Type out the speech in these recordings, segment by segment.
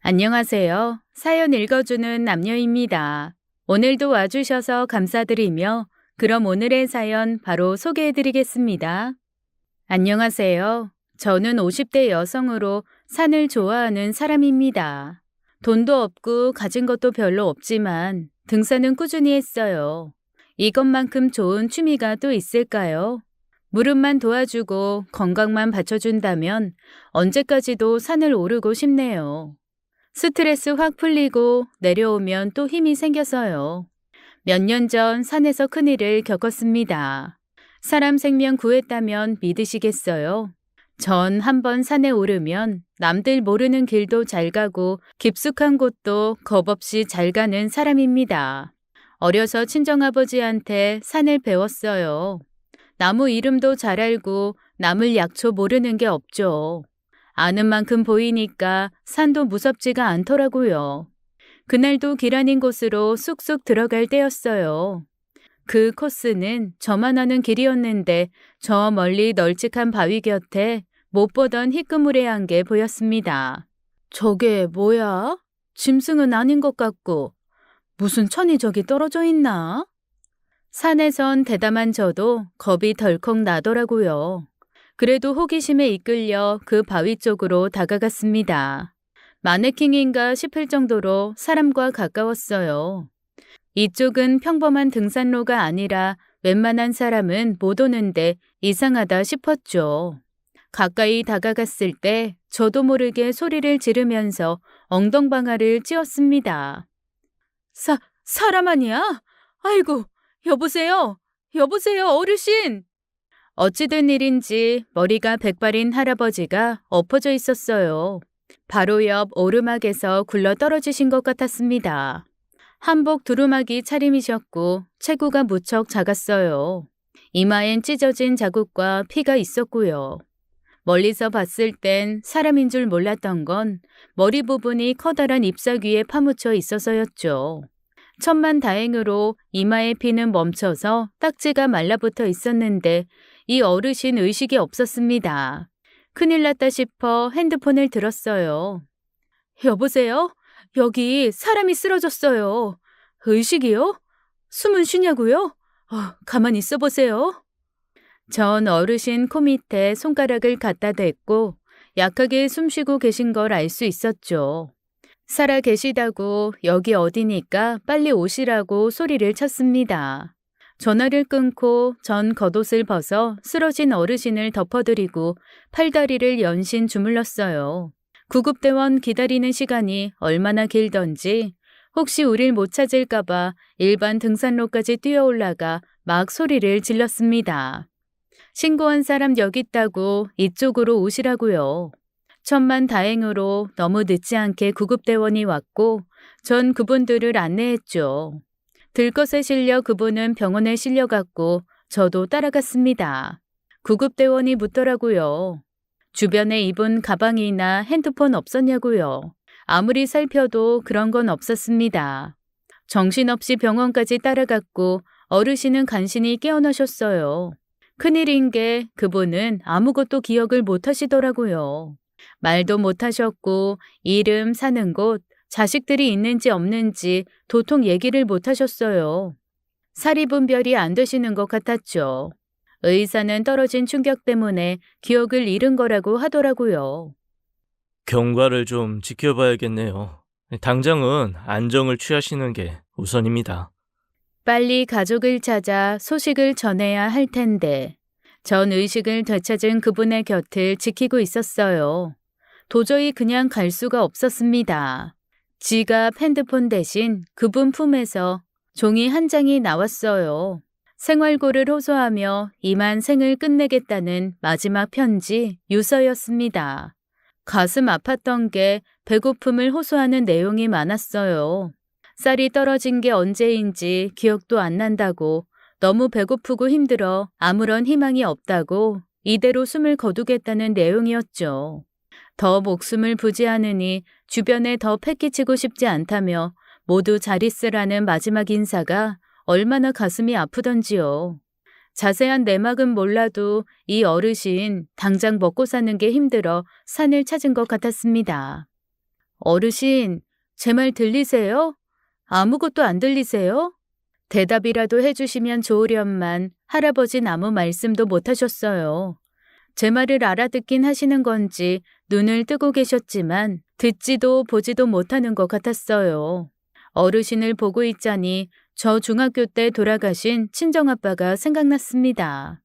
안녕하세요. 사연 읽어주는 남녀입니다. 오늘도 와주셔서 감사드리며 그럼 오늘의 사연 바로 소개해드리겠습니다. 안녕하세요. 저는 50대 여성으로 산을 좋아하는 사람입니다. 돈도 없고 가진 것도 별로 없지만 등산은 꾸준히 했어요. 이것만큼 좋은 취미가 또 있을까요? 무릎만 도와주고 건강만 받쳐준다면 언제까지도 산을 오르고 싶네요. 스트레스 확 풀리고 내려오면 또 힘이 생겨서요. 몇 년 전 산에서 큰일을 겪었습니다. 사람 생명 구했다면 믿으시겠어요? 전 한번 산에 오르면 남들 모르는 길도 잘 가고 깊숙한 곳도 겁없이 잘 가는 사람입니다. 어려서 친정아버지한테 산을 배웠어요. 나무 이름도 잘 알고 나물 약초 모르는 게 없죠. 아는 만큼 보이니까 산도 무섭지가 않더라고요. 그날도 길 아닌 곳으로 쑥쑥 들어갈 때였어요. 그 코스는 저만 아는 길이었는데 저 멀리 널찍한 바위 곁에 못 보던 희끄무레한 게 보였습니다. 저게 뭐야? 짐승은 아닌 것 같고 무슨 천이 저기 떨어져 있나? 산에선 대담한 저도 겁이 덜컥 나더라고요. 그래도 호기심에 이끌려 그 바위 쪽으로 다가갔습니다. 마네킹인가 싶을 정도로 사람과 가까웠어요. 이쪽은 평범한 등산로가 아니라 웬만한 사람은 못 오는데 이상하다 싶었죠. 가까이 다가갔을 때 저도 모르게 소리를 지르면서 엉덩방아를 찧었습니다. 사람 아니야? 아이고, 여보세요? 여보세요, 어르신! 어찌된 일인지 머리가 백발인 할아버지가 엎어져 있었어요. 바로 옆 오르막에서 굴러 떨어지신 것 같았습니다. 한복 두루마기 차림이셨고 체구가 무척 작았어요. 이마엔 찢어진 자국과 피가 있었고요. 멀리서 봤을 땐 사람인 줄 몰랐던 건 머리 부분이 커다란 잎사귀에 파묻혀 있어서였죠. 천만다행으로 이마의 피는 멈춰서 딱지가 말라붙어 있었는데 이 어르신 의식이 없었습니다. 큰일 났다 싶어 핸드폰을 들었어요. 여보세요? 여기 사람이 쓰러졌어요. 의식이요? 숨은 쉬냐고요? 가만히 있어 보세요. 전 어르신 코 밑에 손가락을 갖다 댔고 약하게 숨쉬고 계신 걸 알 수 있었죠. 살아 계시다고 여기 어디니까 빨리 오시라고 소리를 쳤습니다. 전화를 끊고 전 겉옷을 벗어 쓰러진 어르신을 덮어드리고 팔다리를 연신 주물렀어요. 구급대원 기다리는 시간이 얼마나 길던지 혹시 우릴 못 찾을까봐 일반 등산로까지 뛰어올라가 막 소리를 질렀습니다. 신고한 사람 여기 있다고 이쪽으로 오시라고요. 천만다행으로 너무 늦지 않게 구급대원이 왔고 전 그분들을 안내했죠. 들것에 실려 그분은 병원에 실려갔고 저도 따라갔습니다. 구급대원이 묻더라고요. 주변에 입은 가방이나 핸드폰 없었냐고요. 아무리 살펴도 그런 건 없었습니다. 정신없이 병원까지 따라갔고 어르신은 간신히 깨어나셨어요. 큰일인 게 그분은 아무것도 기억을 못 하시더라고요. 말도 못 하셨고 이름, 사는 곳, 자식들이 있는지 없는지 도통 얘기를 못 하셨어요. 사리분별이 안 되시는 것 같았죠. 의사는 떨어진 충격 때문에 기억을 잃은 거라고 하더라고요. 경과를 좀 지켜봐야겠네요. 당장은 안정을 취하시는 게 우선입니다. 빨리 가족을 찾아 소식을 전해야 할 텐데 전 의식을 되찾은 그분의 곁을 지키고 있었어요. 도저히 그냥 갈 수가 없었습니다. 지갑, 핸드폰 대신 그분 품에서 종이 한 장이 나왔어요. 생활고를 호소하며 이만 생을 끝내겠다는 마지막 편지, 유서였습니다. 가슴 아팠던 게 배고픔을 호소하는 내용이 많았어요. 쌀이 떨어진 게 언제인지 기억도 안 난다고, 너무 배고프고 힘들어 아무런 희망이 없다고 이대로 숨을 거두겠다는 내용이었죠. 더 목숨을 부지하느니 주변에 더 패기치고 싶지 않다며 모두 잘 있으라는 마지막 인사가 얼마나 가슴이 아프던지요. 자세한 내막은 몰라도 이 어르신 당장 먹고 사는 게 힘들어 산을 찾은 것 같았습니다. 어르신, 제 말 들리세요? 아무것도 안 들리세요? 대답이라도 해주시면 좋으련만 할아버진 아무 말씀도 못 하셨어요. 제 말을 알아듣긴 하시는 건지 눈을 뜨고 계셨지만 듣지도 보지도 못하는 것 같았어요. 어르신을 보고 있자니 저 중학교 때 돌아가신 친정아빠가 생각났습니다.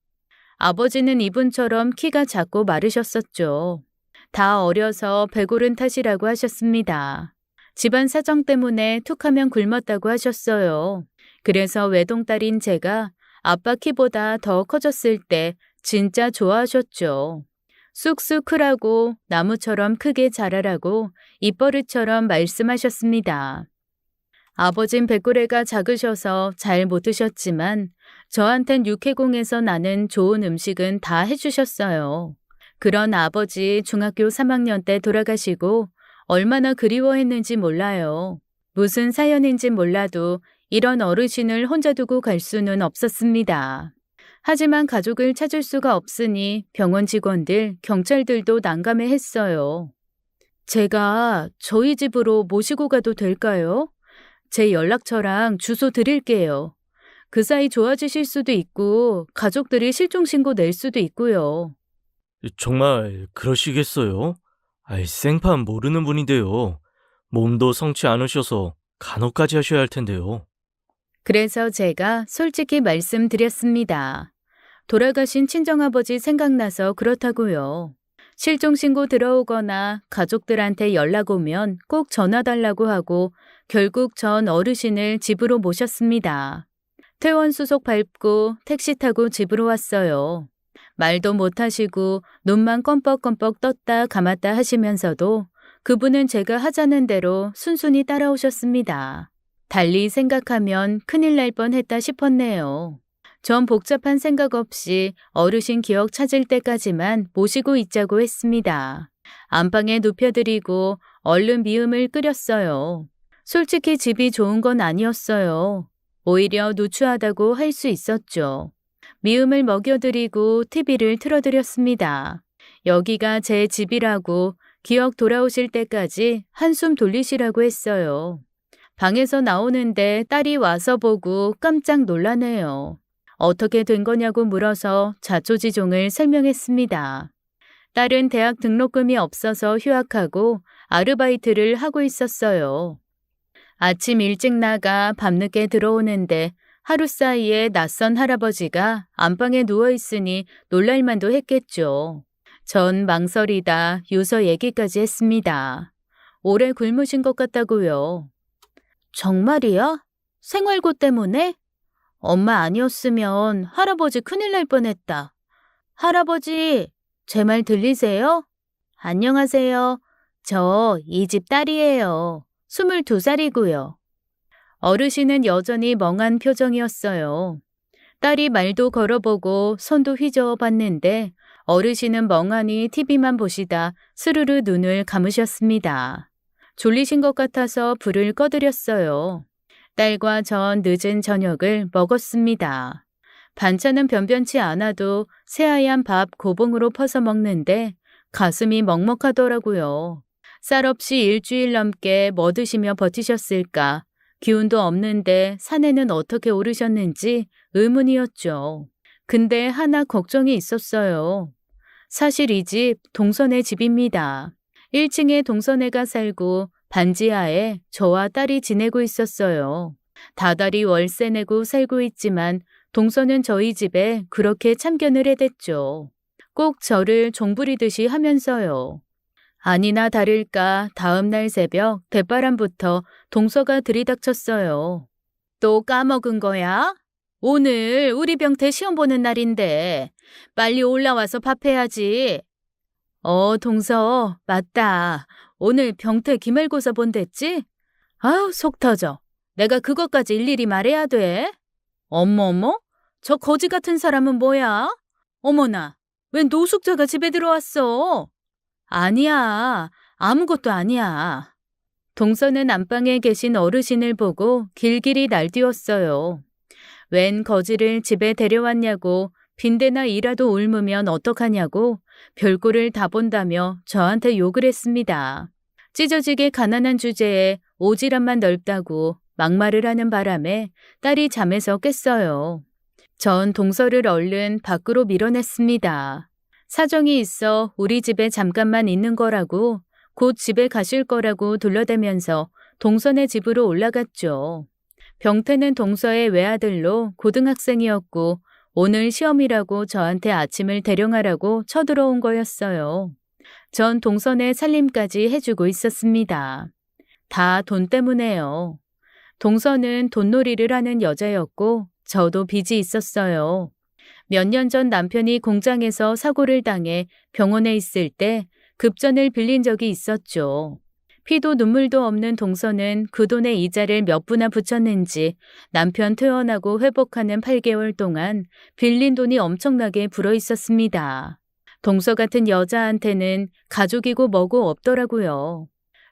아버지는 이분처럼 키가 작고 마르셨었죠. 다 어려서 배고른 탓이라고 하셨습니다. 집안 사정 때문에 툭하면 굶었다고 하셨어요. 그래서 외동딸인 제가 아빠 키보다 더 커졌을 때 진짜 좋아하셨죠. 쑥쑥 크라고 나무처럼 크게 자라라고 입버릇처럼 말씀하셨습니다. 아버진 배꼽레가 작으셔서 잘 못 드셨지만 저한텐 육해공에서 나는 좋은 음식은 다 해주셨어요. 그런 아버지 중학교 3학년 때 돌아가시고 얼마나 그리워했는지 몰라요. 무슨 사연인지 몰라도 이런 어르신을 혼자 두고 갈 수는 없었습니다. 하지만 가족을 찾을 수가 없으니 병원 직원들, 경찰들도 난감해했어요. 제가 저희 집으로 모시고 가도 될까요? 제 연락처랑 주소 드릴게요. 그 사이 좋아지실 수도 있고 가족들이 실종신고 낼 수도 있고요. 정말 그러시겠어요? 생판 모르는 분인데요. 몸도 성치 않으셔서 간호까지 하셔야 할 텐데요. 그래서 제가 솔직히 말씀드렸습니다. 돌아가신 친정아버지 생각나서 그렇다고요. 실종신고 들어오거나 가족들한테 연락 오면 꼭 전화 달라고 하고 결국 전 어르신을 집으로 모셨습니다. 퇴원 수속 밟고 택시 타고 집으로 왔어요. 말도 못하시고 눈만 껌뻑껌뻑 떴다 감았다 하시면서도 그분은 제가 하자는 대로 순순히 따라오셨습니다. 달리 생각하면 큰일 날 뻔했다 싶었네요. 전 복잡한 생각 없이 어르신 기억 찾을 때까지만 모시고 있자고 했습니다. 안방에 눕혀드리고 얼른 미음을 끓였어요. 솔직히 집이 좋은 건 아니었어요. 오히려 누추하다고 할 수 있었죠. 미음을 먹여드리고 TV를 틀어드렸습니다. 여기가 제 집이라고 기억 돌아오실 때까지 한숨 돌리시라고 했어요. 방에서 나오는데 딸이 와서 보고 깜짝 놀라네요. 어떻게 된 거냐고 물어서 자초지종을 설명했습니다. 딸은 대학 등록금이 없어서 휴학하고 아르바이트를 하고 있었어요. 아침 일찍 나가 밤늦게 들어오는데 하루 사이에 낯선 할아버지가 안방에 누워있으니 놀랄만도 했겠죠. 전 망설이다 유서 얘기까지 했습니다. 오래 굶으신 것 같다고요. 정말이야? 생활고 때문에? 엄마 아니었으면 할아버지 큰일 날 뻔했다. 할아버지, 제 말 들리세요? 안녕하세요. 저 이 집 딸이에요. 22살이고요. 어르신은 여전히 멍한 표정이었어요. 딸이 말도 걸어보고 손도 휘저어 봤는데 어르신은 멍하니 TV만 보시다 스르르 눈을 감으셨습니다. 졸리신 것 같아서 불을 꺼드렸어요. 딸과 전 늦은 저녁을 먹었습니다. 반찬은 변변치 않아도 새하얀 밥 고봉으로 퍼서 먹는데 가슴이 먹먹하더라고요. 쌀 없이 일주일 넘게 뭐 드시며 버티셨을까? 기운도 없는데 산에는 어떻게 오르셨는지 의문이었죠. 근데 하나 걱정이 있었어요. 사실 이 집 동선애 집입니다. 1층에 동선애가 살고 반지하에 저와 딸이 지내고 있었어요. 다달이 월세 내고 살고 있지만 동서는 저희 집에 그렇게 참견을 해댔죠. 꼭 저를 종부리듯이 하면서요. 아니나 다를까 다음 날 새벽 대바람부터 동서가 들이닥쳤어요. 또 까먹은 거야? 오늘 우리 병태 시험 보는 날인데 빨리 올라와서 밥해야지. 동서, 맞다. 오늘 병태 기말고사 본댔지? 아우, 속 터져. 내가 그것까지 일일이 말해야 돼? 어머머? 저 거지 같은 사람은 뭐야? 어머나, 웬 노숙자가 집에 들어왔어? 아니야, 아무것도 아니야. 동서는 안방에 계신 어르신을 보고 길길이 날뛰었어요. 웬 거지를 집에 데려왔냐고 빈대나 이라도 옮으면 어떡하냐고 별꼴을 다 본다며 저한테 욕을 했습니다. 찢어지게 가난한 주제에 오지랖만 넓다고 막말을 하는 바람에 딸이 잠에서 깼어요. 전 동서를 얼른 밖으로 밀어냈습니다. 사정이 있어 우리 집에 잠깐만 있는 거라고 곧 집에 가실 거라고 둘러대면서 동서네 집으로 올라갔죠. 병태는 동서의 외아들로 고등학생이었고 오늘 시험이라고 저한테 아침을 대령하라고 쳐들어온 거였어요. 전 동서네 살림까지 해주고 있었습니다. 다 돈 때문에요. 동서는 돈놀이를 하는 여자였고 저도 빚이 있었어요. 몇 년 전 남편이 공장에서 사고를 당해 병원에 있을 때 급전을 빌린 적이 있었죠. 피도 눈물도 없는 동서는 그 돈에 이자를 몇 푼이나 붙였는지 남편 퇴원하고 회복하는 8개월 동안 빌린 돈이 엄청나게 불어 있었습니다. 동서 같은 여자한테는 가족이고 뭐고 없더라고요.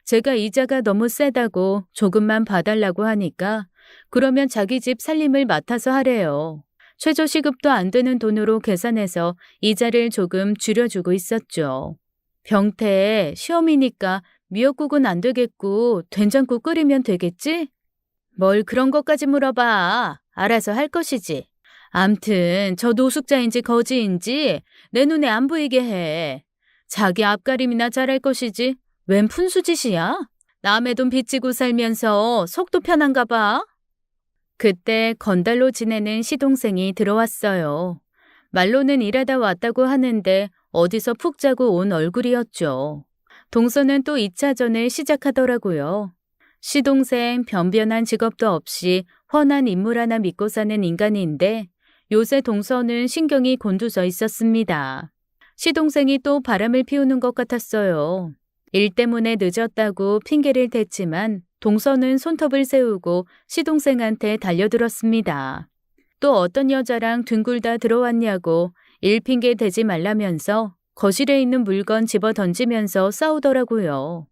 제가 이자가 너무 세다고 조금만 봐달라고 하니까 그러면 자기 집 살림을 맡아서 하래요. 최저시급도 안 되는 돈으로 계산해서 이자를 조금 줄여주고 있었죠. 병태, 시험이니까 미역국은 안 되겠고 된장국 끓이면 되겠지? 뭘 그런 것까지 물어봐. 알아서 할 것이지. 암튼 저 노숙자인지 거지인지 내 눈에 안 보이게 해. 자기 앞가림이나 잘할 것이지. 웬 푼수짓이야? 남의 돈 빚지고 살면서 속도 편한가 봐. 그때 건달로 지내는 시동생이 들어왔어요. 말로는 일하다 왔다고 하는데 어디서 푹 자고 온 얼굴이었죠. 동서는 또 2차전을 시작하더라고요. 시동생 변변한 직업도 없이 훤한 인물 하나 믿고 사는 인간인데 요새 동서는 신경이 곤두서 있었습니다. 시동생이 또 바람을 피우는 것 같았어요. 일 때문에 늦었다고 핑계를 댔지만 동서는 손톱을 세우고 시동생한테 달려들었습니다. 또 어떤 여자랑 뒹굴다 들어왔냐고 일 핑계 대지 말라면서 거실에 있는 물건 집어 던지면서 싸우더라고요.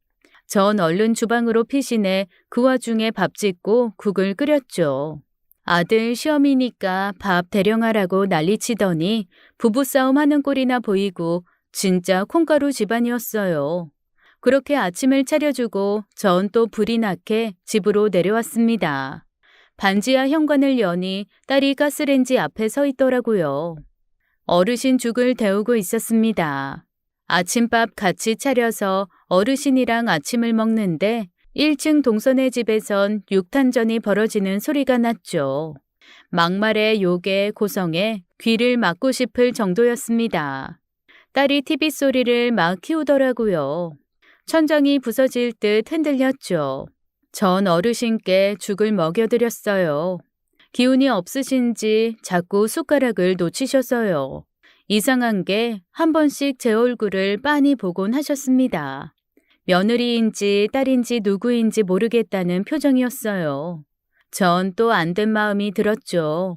전 얼른 주방으로 피신해 그 와중에 밥 짓고 국을 끓였죠. 아들 시험이니까 밥 대령하라고 난리치더니 부부싸움 하는 꼴이나 보이고 진짜 콩가루 집안이었어요. 그렇게 아침을 차려주고 전 또 불이 나게 집으로 내려왔습니다. 반지하 현관을 여니 딸이 가스레인지 앞에 서 있더라고요. 어르신 죽을 데우고 있었습니다. 아침밥 같이 차려서 어르신이랑 아침을 먹는데 1층 동서네 집에선 육탄전이 벌어지는 소리가 났죠. 막말에 욕에 고성에 귀를 막고 싶을 정도였습니다. 딸이 TV 소리를 막 키우더라고요. 천장이 부서질 듯 흔들렸죠. 전 어르신께 죽을 먹여드렸어요. 기운이 없으신지 자꾸 숟가락을 놓치셔서요. 이상한 게 한 번씩 제 얼굴을 빤히 보곤 하셨습니다. 며느리인지 딸인지 누구인지 모르겠다는 표정이었어요. 전 또 안 된 마음이 들었죠.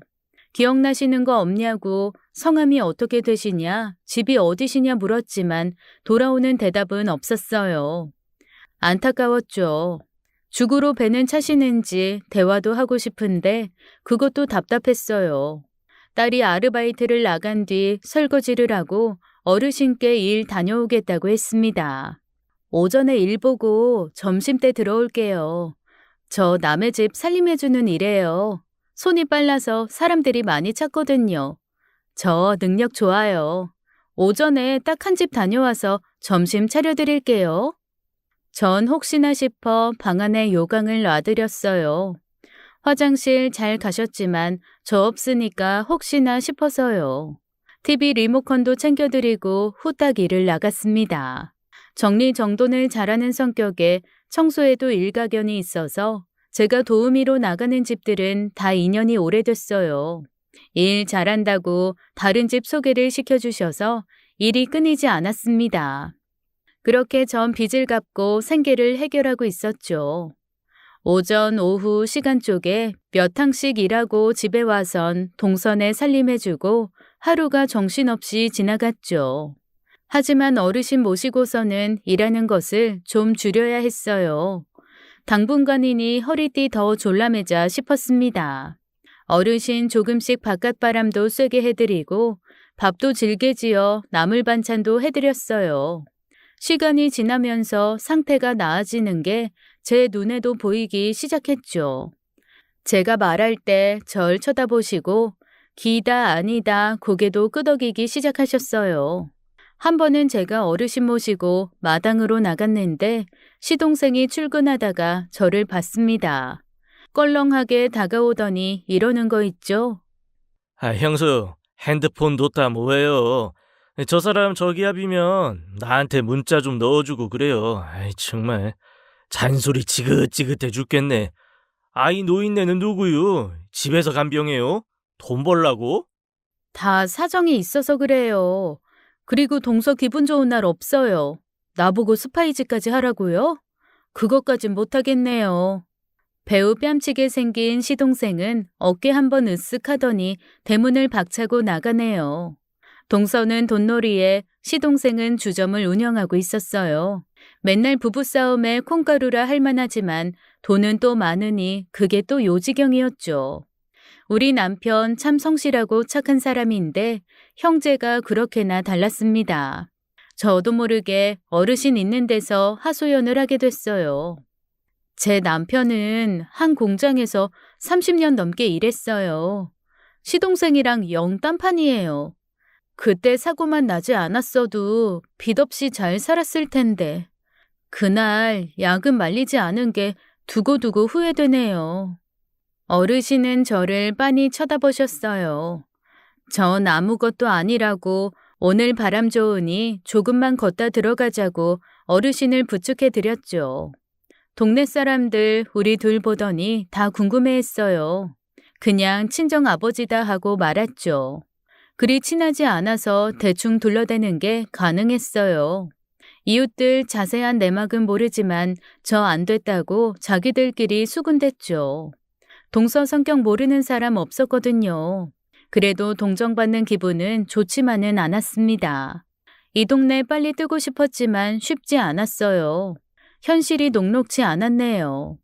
기억나시는 거 없냐고 성함이 어떻게 되시냐, 집이 어디시냐 물었지만 돌아오는 대답은 없었어요. 안타까웠죠. 죽으로 배는 차시는지 대화도 하고 싶은데 그것도 답답했어요. 딸이 아르바이트를 나간 뒤 설거지를 하고 어르신께 일 다녀오겠다고 했습니다. 오전에 일 보고 점심때 들어올게요. 저 남의 집 살림해주는 일이에요. 손이 빨라서 사람들이 많이 찾거든요. 저 능력 좋아요. 오전에 딱 한 집 다녀와서 점심 차려드릴게요. 전 혹시나 싶어 방 안에 요강을 놔드렸어요. 화장실 잘 가셨지만 저 없으니까 혹시나 싶어서요. TV 리모컨도 챙겨드리고 후딱 일을 나갔습니다. 정리정돈을 잘하는 성격에 청소에도 일가견이 있어서 제가 도우미로 나가는 집들은 다 인연이 오래됐어요. 일 잘한다고 다른 집 소개를 시켜주셔서 일이 끊이지 않았습니다. 그렇게 전 빚을 갚고 생계를 해결하고 있었죠. 오전, 오후 시간 쪽에 몇 항씩 일하고 집에 와선 동선에 살림해주고 하루가 정신없이 지나갔죠. 하지만 어르신 모시고서는 일하는 것을 좀 줄여야 했어요. 당분간이니 허리띠 더 졸라매자 싶었습니다. 어르신 조금씩 바깥바람도 쐬게 해드리고 밥도 질게 지어 나물 반찬도 해드렸어요. 시간이 지나면서 상태가 나아지는 게 제 눈에도 보이기 시작했죠. 제가 말할 때 절 쳐다보시고 기다 아니다 고개도 끄덕이기 시작하셨어요. 한 번은 제가 어르신 모시고 마당으로 나갔는데 시동생이 출근하다가 저를 봤습니다. 껄렁하게 다가오더니 이러는 거 있죠. 형수, 핸드폰 뒀다 뭐해요? 저 사람 저기압이면 나한테 문자 좀 넣어주고 그래요. 정말 잔소리 지긋지긋해 죽겠네. 아이 노인네는 누구유? 집에서 간병해요? 돈 벌라고? 다 사정이 있어서 그래요. 그리고 동서 기분 좋은 날 없어요. 나보고 스파이즈까지 하라고요? 그것까진 못하겠네요. 배우 뺨치게 생긴 시동생은 어깨 한번 으쓱 하더니 대문을 박차고 나가네요. 동서는 돈놀이에 시동생은 주점을 운영하고 있었어요. 맨날 부부싸움에 콩가루라 할 만하지만 돈은 또 많으니 그게 또 요지경이었죠. 우리 남편 참 성실하고 착한 사람인데 형제가 그렇게나 달랐습니다. 저도 모르게 어르신 있는 데서 하소연을 하게 됐어요. 제 남편은 한 공장에서 30년 넘게 일했어요. 시동생이랑 영 딴판이에요. 그때 사고만 나지 않았어도 빚 없이 잘 살았을 텐데. 그날 야근 말리지 않은 게 두고두고 후회되네요. 어르신은 저를 빤히 쳐다보셨어요. 전 아무것도 아니라고 오늘 바람 좋으니 조금만 걷다 들어가자고 어르신을 부축해 드렸죠. 동네 사람들 우리 둘 보더니 다 궁금해했어요. 그냥 친정 아버지다 하고 말았죠. 그리 친하지 않아서 대충 둘러대는 게 가능했어요. 이웃들 자세한 내막은 모르지만 저 안 됐다고 자기들끼리 수군댔죠. 동서 성격 모르는 사람 없었거든요. 그래도 동정받는 기분은 좋지만은 않았습니다. 이 동네 빨리 뜨고 싶었지만 쉽지 않았어요. 현실이 녹록지 않았네요.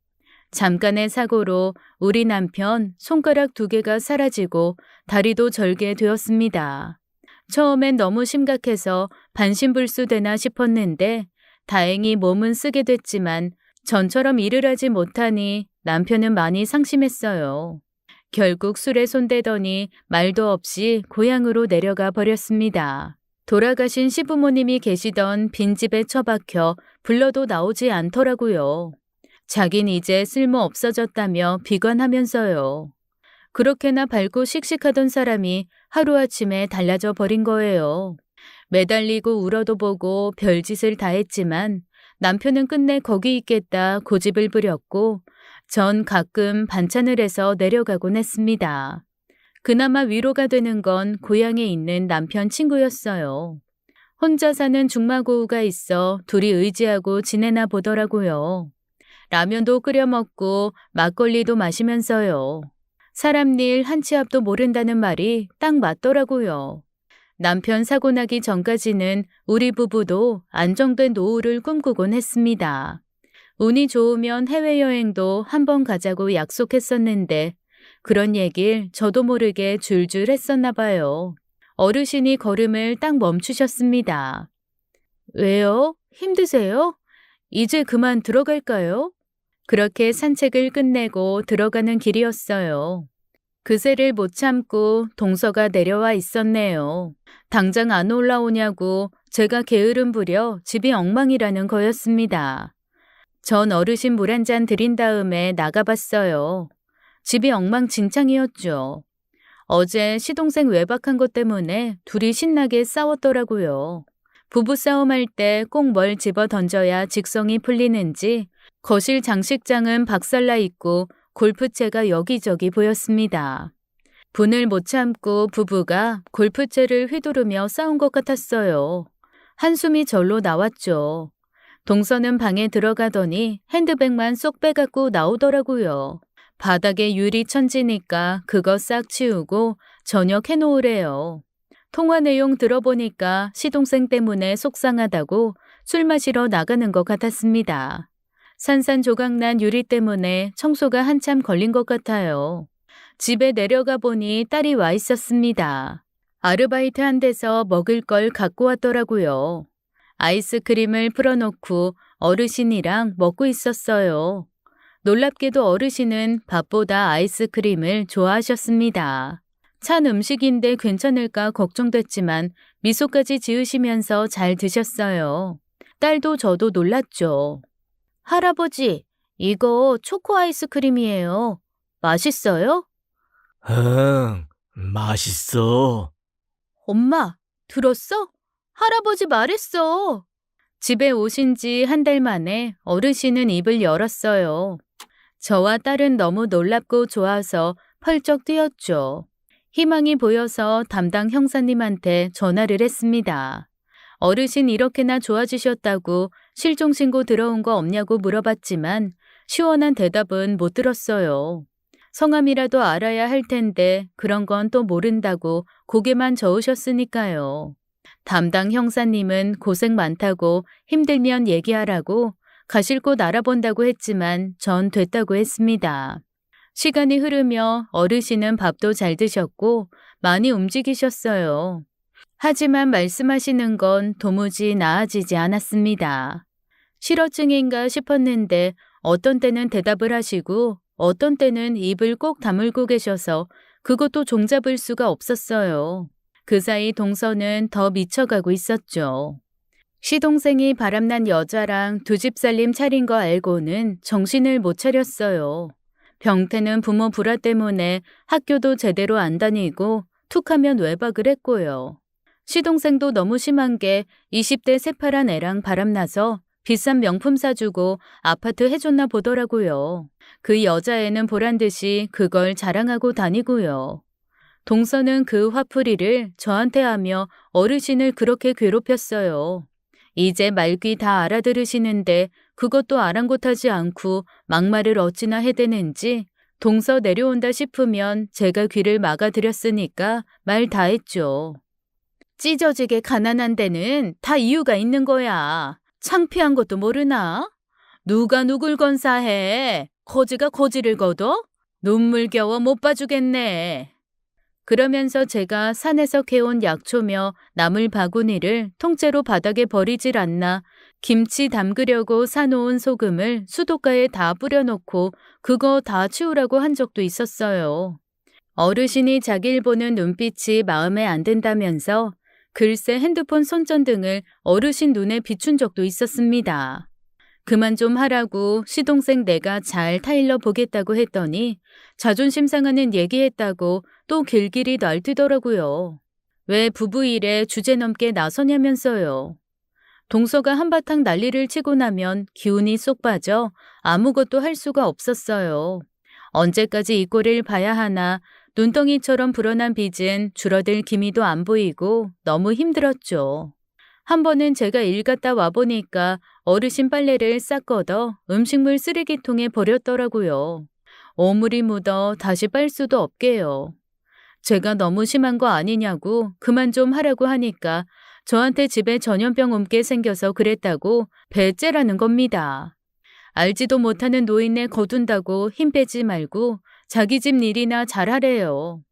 잠깐의 사고로 우리 남편 손가락 2개가 사라지고 다리도 절게 되었습니다. 처음엔 너무 심각해서 반신불수되나 싶었는데 다행히 몸은 쓰게 됐지만 전처럼 일을 하지 못하니 남편은 많이 상심했어요. 결국 술에 손대더니 말도 없이 고향으로 내려가 버렸습니다. 돌아가신 시부모님이 계시던 빈집에 처박혀 불러도 나오지 않더라고요. 자긴 이제 쓸모 없어졌다며 비관하면서요. 그렇게나 밝고 씩씩하던 사람이 하루아침에 달라져 버린 거예요. 매달리고 울어도 보고 별짓을 다 했지만 남편은 끝내 거기 있겠다 고집을 부렸고 전 가끔 반찬을 해서 내려가곤 했습니다. 그나마 위로가 되는 건 고향에 있는 남편 친구였어요. 혼자 사는 중마고우가 있어 둘이 의지하고 지내나 보더라고요. 라면도 끓여 먹고 막걸리도 마시면서요. 사람 일 한 치 앞도 모른다는 말이 딱 맞더라고요. 남편 사고 나기 전까지는 우리 부부도 안정된 노후를 꿈꾸곤 했습니다. 운이 좋으면 해외여행도 한번 가자고 약속했었는데 그런 얘길 저도 모르게 줄줄 했었나 봐요. 어르신이 걸음을 딱 멈추셨습니다. 왜요? 힘드세요? 이제 그만 들어갈까요? 그렇게 산책을 끝내고 들어가는 길이었어요. 그새를 못 참고 동서가 내려와 있었네요. 당장 안 올라오냐고 제가 게으름 부려 집이 엉망이라는 거였습니다. 전 어르신 물 한 잔 드린 다음에 나가봤어요. 집이 엉망진창이었죠. 어제 시동생 외박한 것 때문에 둘이 신나게 싸웠더라고요. 부부싸움할 때 꼭 뭘 집어 던져야 직성이 풀리는지 거실 장식장은 박살나 있고 골프채가 여기저기 보였습니다. 분을 못 참고 부부가 골프채를 휘두르며 싸운 것 같았어요. 한숨이 절로 나왔죠. 동서는 방에 들어가더니 핸드백만 쏙 빼갖고 나오더라고요. 바닥에 유리 천지니까 그거 싹 치우고 저녁 해놓으래요. 통화 내용 들어보니까 시동생 때문에 속상하다고 술 마시러 나가는 것 같았습니다. 산산조각난 유리 때문에 청소가 한참 걸린 것 같아요. 집에 내려가 보니 딸이 와 있었습니다. 아르바이트 한 데서 먹을 걸 갖고 왔더라고요. 아이스크림을 풀어놓고 어르신이랑 먹고 있었어요. 놀랍게도 어르신은 밥보다 아이스크림을 좋아하셨습니다. 찬 음식인데 괜찮을까 걱정됐지만 미소까지 지으시면서 잘 드셨어요. 딸도 저도 놀랐죠. 할아버지, 이거 초코 아이스크림이에요. 맛있어요? 응, 맛있어. 엄마, 들었어? 할아버지 말했어. 집에 오신 지 한 달 만에 어르신은 입을 열었어요. 저와 딸은 너무 놀랍고 좋아서 펄쩍 뛰었죠. 희망이 보여서 담당 형사님한테 전화를 했습니다. 어르신 이렇게나 좋아지셨다고 실종신고 들어온 거 없냐고 물어봤지만 시원한 대답은 못 들었어요. 성함이라도 알아야 할 텐데 그런 건 또 모른다고 고개만 저으셨으니까요. 담당 형사님은 고생 많다고 힘들면 얘기하라고 가실 곳 알아본다고 했지만 전 됐다고 했습니다. 시간이 흐르며 어르신은 밥도 잘 드셨고 많이 움직이셨어요. 하지만 말씀하시는 건 도무지 나아지지 않았습니다. 실어증인가 싶었는데 어떤 때는 대답을 하시고 어떤 때는 입을 꼭 다물고 계셔서 그것도 종잡을 수가 없었어요. 그 사이 동서는 더 미쳐가고 있었죠. 시동생이 바람난 여자랑 두 집 살림 차린 거 알고는 정신을 못 차렸어요. 병태는 부모 불화 때문에 학교도 제대로 안 다니고 툭하면 외박을 했고요. 시동생도 너무 심한 게 20대 새파란 애랑 바람나서 비싼 명품 사주고 아파트 해줬나 보더라고요. 그 여자애는 보란듯이 그걸 자랑하고 다니고요. 동서는 그 화풀이를 저한테 하며 어르신을 그렇게 괴롭혔어요. 이제 말귀 다 알아들으시는데 그것도 아랑곳하지 않고 막말을 어찌나 해대는지 동서 내려온다 싶으면 제가 귀를 막아드렸으니까 말 다 했죠. 찢어지게 가난한 데는 다 이유가 있는 거야. 창피한 것도 모르나? 누가 누굴 건사해? 거지가 거지를 거둬? 눈물겨워 못 봐주겠네. 그러면서 제가 산에서 캐온 약초며 나물 바구니를 통째로 바닥에 버리질 않나 김치 담그려고 사놓은 소금을 수도가에 다 뿌려놓고 그거 다 치우라고 한 적도 있었어요. 어르신이 자기를 보는 눈빛이 마음에 안 든다면서 글쎄 핸드폰 손전등을 어르신 눈에 비춘 적도 있었습니다. 그만 좀 하라고 시동생 내가 잘 타일러 보겠다고 했더니 자존심 상하는 얘기했다고 또 길길이 날뛰더라고요. 왜 부부 일에 주제넘게 나서냐면서요. 동서가 한바탕 난리를 치고 나면 기운이 쏙 빠져 아무것도 할 수가 없었어요. 언제까지 이 꼴을 봐야 하나 눈덩이처럼 불어난 빚은 줄어들 기미도 안 보이고 너무 힘들었죠. 한 번은 제가 일 갔다 와보니까 어르신 빨래를 싹 걷어 음식물 쓰레기통에 버렸더라고요. 오물이 묻어 다시 빨 수도 없게요. 제가 너무 심한 거 아니냐고 그만 좀 하라고 하니까 저한테 집에 전염병 옮게 생겨서 그랬다고 배째라는 겁니다. 알지도 못하는 노인네 거둔다고 힘 빼지 말고 자기 집 일이나 잘하래요.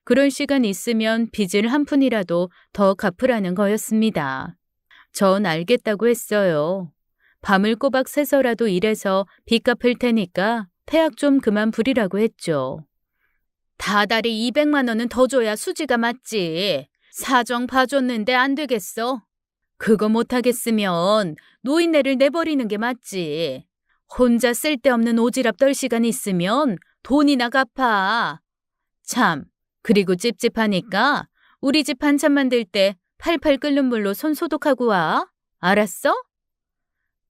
그럴 시간 있으면 빚을 한 푼이라도 더 갚으라는 거였습니다. 전 알겠다고 했어요. 밤을 꼬박 새서라도 일해서 빚 갚을 테니까 태약 좀 그만 부리라고 했죠. 다달이 200만 원은 더 줘야 수지가 맞지. 사정 봐줬는데 안 되겠어. 그거 못하겠으면 노인네를 내버리는 게 맞지. 혼자 쓸데없는 오지랖 떨 시간 있으면 돈이나 갚아. 참, 그리고 찝찝하니까 우리 집 반찬 만들 때 팔팔 끓는 물로 손 소독하고 와. 알았어?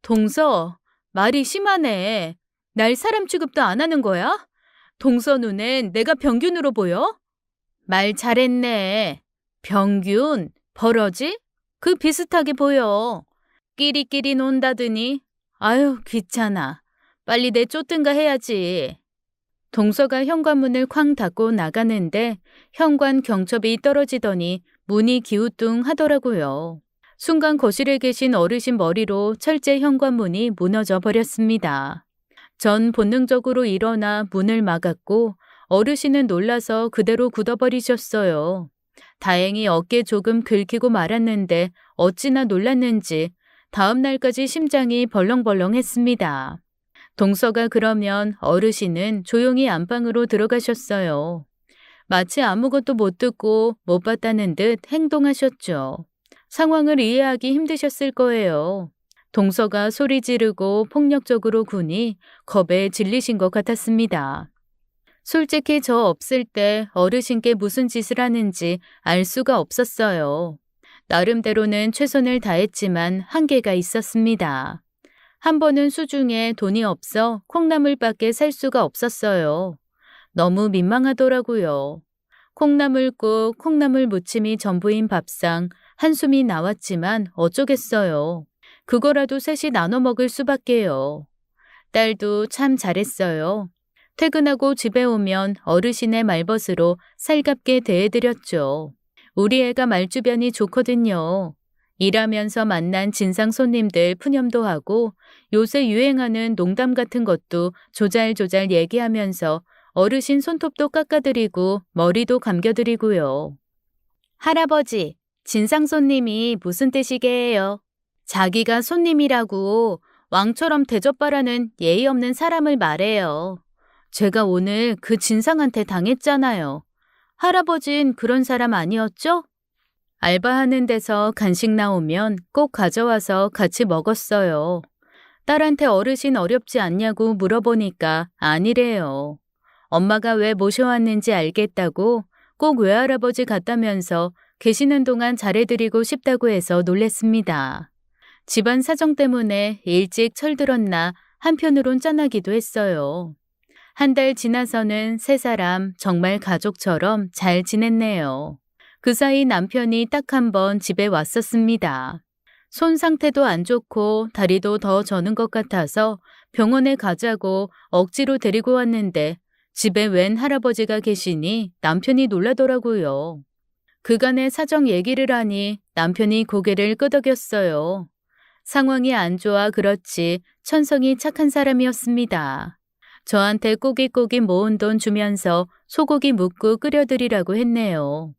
동서, 말이 심하네. 날 사람 취급도 안 하는 거야? 동서 눈엔 내가 병균으로 보여? 말 잘했네. 병균, 버러지? 그 비슷하게 보여. 끼리끼리 논다더니 아유 귀찮아. 빨리 내쫓든가 해야지. 동서가 현관문을 쾅 닫고 나가는데 현관 경첩이 떨어지더니 문이 기우뚱하더라고요. 순간 거실에 계신 어르신 머리로 철제 현관문이 무너져 버렸습니다. 전 본능적으로 일어나 문을 막았고 어르신은 놀라서 그대로 굳어버리셨어요. 다행히 어깨 조금 긁히고 말았는데 어찌나 놀랐는지 다음 날까지 심장이 벌렁벌렁했습니다. 동서가 그러면 어르신은 조용히 안방으로 들어가셨어요. 마치 아무것도 못 듣고 못 봤다는 듯 행동하셨죠. 상황을 이해하기 힘드셨을 거예요. 동서가 소리 지르고 폭력적으로 구니 겁에 질리신 것 같았습니다. 솔직히 저 없을 때 어르신께 무슨 짓을 하는지 알 수가 없었어요. 나름대로는 최선을 다했지만 한계가 있었습니다. 한 번은 수중에 돈이 없어 콩나물밖에 살 수가 없었어요. 너무 민망하더라고요. 콩나물국, 콩나물 무침이 전부인 밥상, 한숨이 나왔지만 어쩌겠어요. 그거라도 셋이 나눠 먹을 수밖에요. 딸도 참 잘했어요. 퇴근하고 집에 오면 어르신의 말벗으로 살갑게 대해드렸죠. 우리 애가 말주변이 좋거든요. 일하면서 만난 진상 손님들 푸념도 하고 요새 유행하는 농담 같은 것도 조잘조잘 얘기하면서 어르신 손톱도 깎아드리고 머리도 감겨드리고요. 할아버지, 진상 손님이 무슨 뜻이게요? 자기가 손님이라고 왕처럼 대접바라는 예의 없는 사람을 말해요. 제가 오늘 그 진상한테 당했잖아요. 할아버진 그런 사람 아니었죠? 알바하는 데서 간식 나오면 꼭 가져와서 같이 먹었어요. 딸한테 어르신 어렵지 않냐고 물어보니까 아니래요. 엄마가 왜 모셔왔는지 알겠다고 꼭 외할아버지 같다면서 계시는 동안 잘해드리고 싶다고 해서 놀랬습니다. 집안 사정 때문에 일찍 철들었나 한편으론 짠하기도 했어요. 한 달 지나서는 세 사람 정말 가족처럼 잘 지냈네요. 그 사이 남편이 딱 한 번 집에 왔었습니다. 손 상태도 안 좋고 다리도 더 저는 것 같아서 병원에 가자고 억지로 데리고 왔는데 집에 웬 할아버지가 계시니 남편이 놀라더라고요. 그간의 사정 얘기를 하니 남편이 고개를 끄덕였어요. 상황이 안 좋아 그렇지 천성이 착한 사람이었습니다. 저한테 꼬깃꼬깃 모은 돈 주면서 소고기 묵고 끓여드리라고 했네요.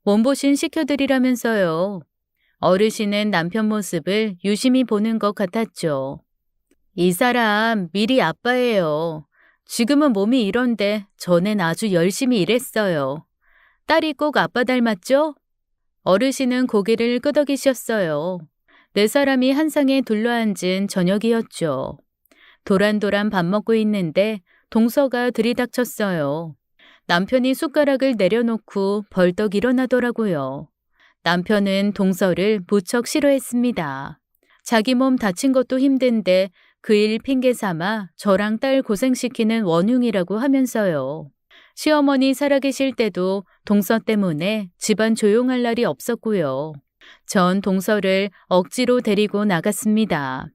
몸보신 시켜드리라면서요. 어르신은 남편 모습을 유심히 보는 것 같았죠. 이 사람 미리 아빠예요. 지금은 몸이 이런데 전엔 아주 열심히 일했어요. 딸이 꼭 아빠 닮았죠? 어르신은 고개를 끄덕이셨어요. 네 사람이 한 상에 둘러앉은 저녁이었죠. 도란도란 밥 먹고 있는데 동서가 들이닥쳤어요. 남편이 숟가락을 내려놓고 벌떡 일어나더라고요. 남편은 동서를 무척 싫어했습니다. 자기 몸 다친 것도 힘든데 그 일 핑계 삼아 저랑 딸 고생시키는 원흉이라고 하면서요. 시어머니 살아계실 때도 동서 때문에 집안 조용할 날이 없었고요. 전 동서를 억지로 데리고 나갔습니다.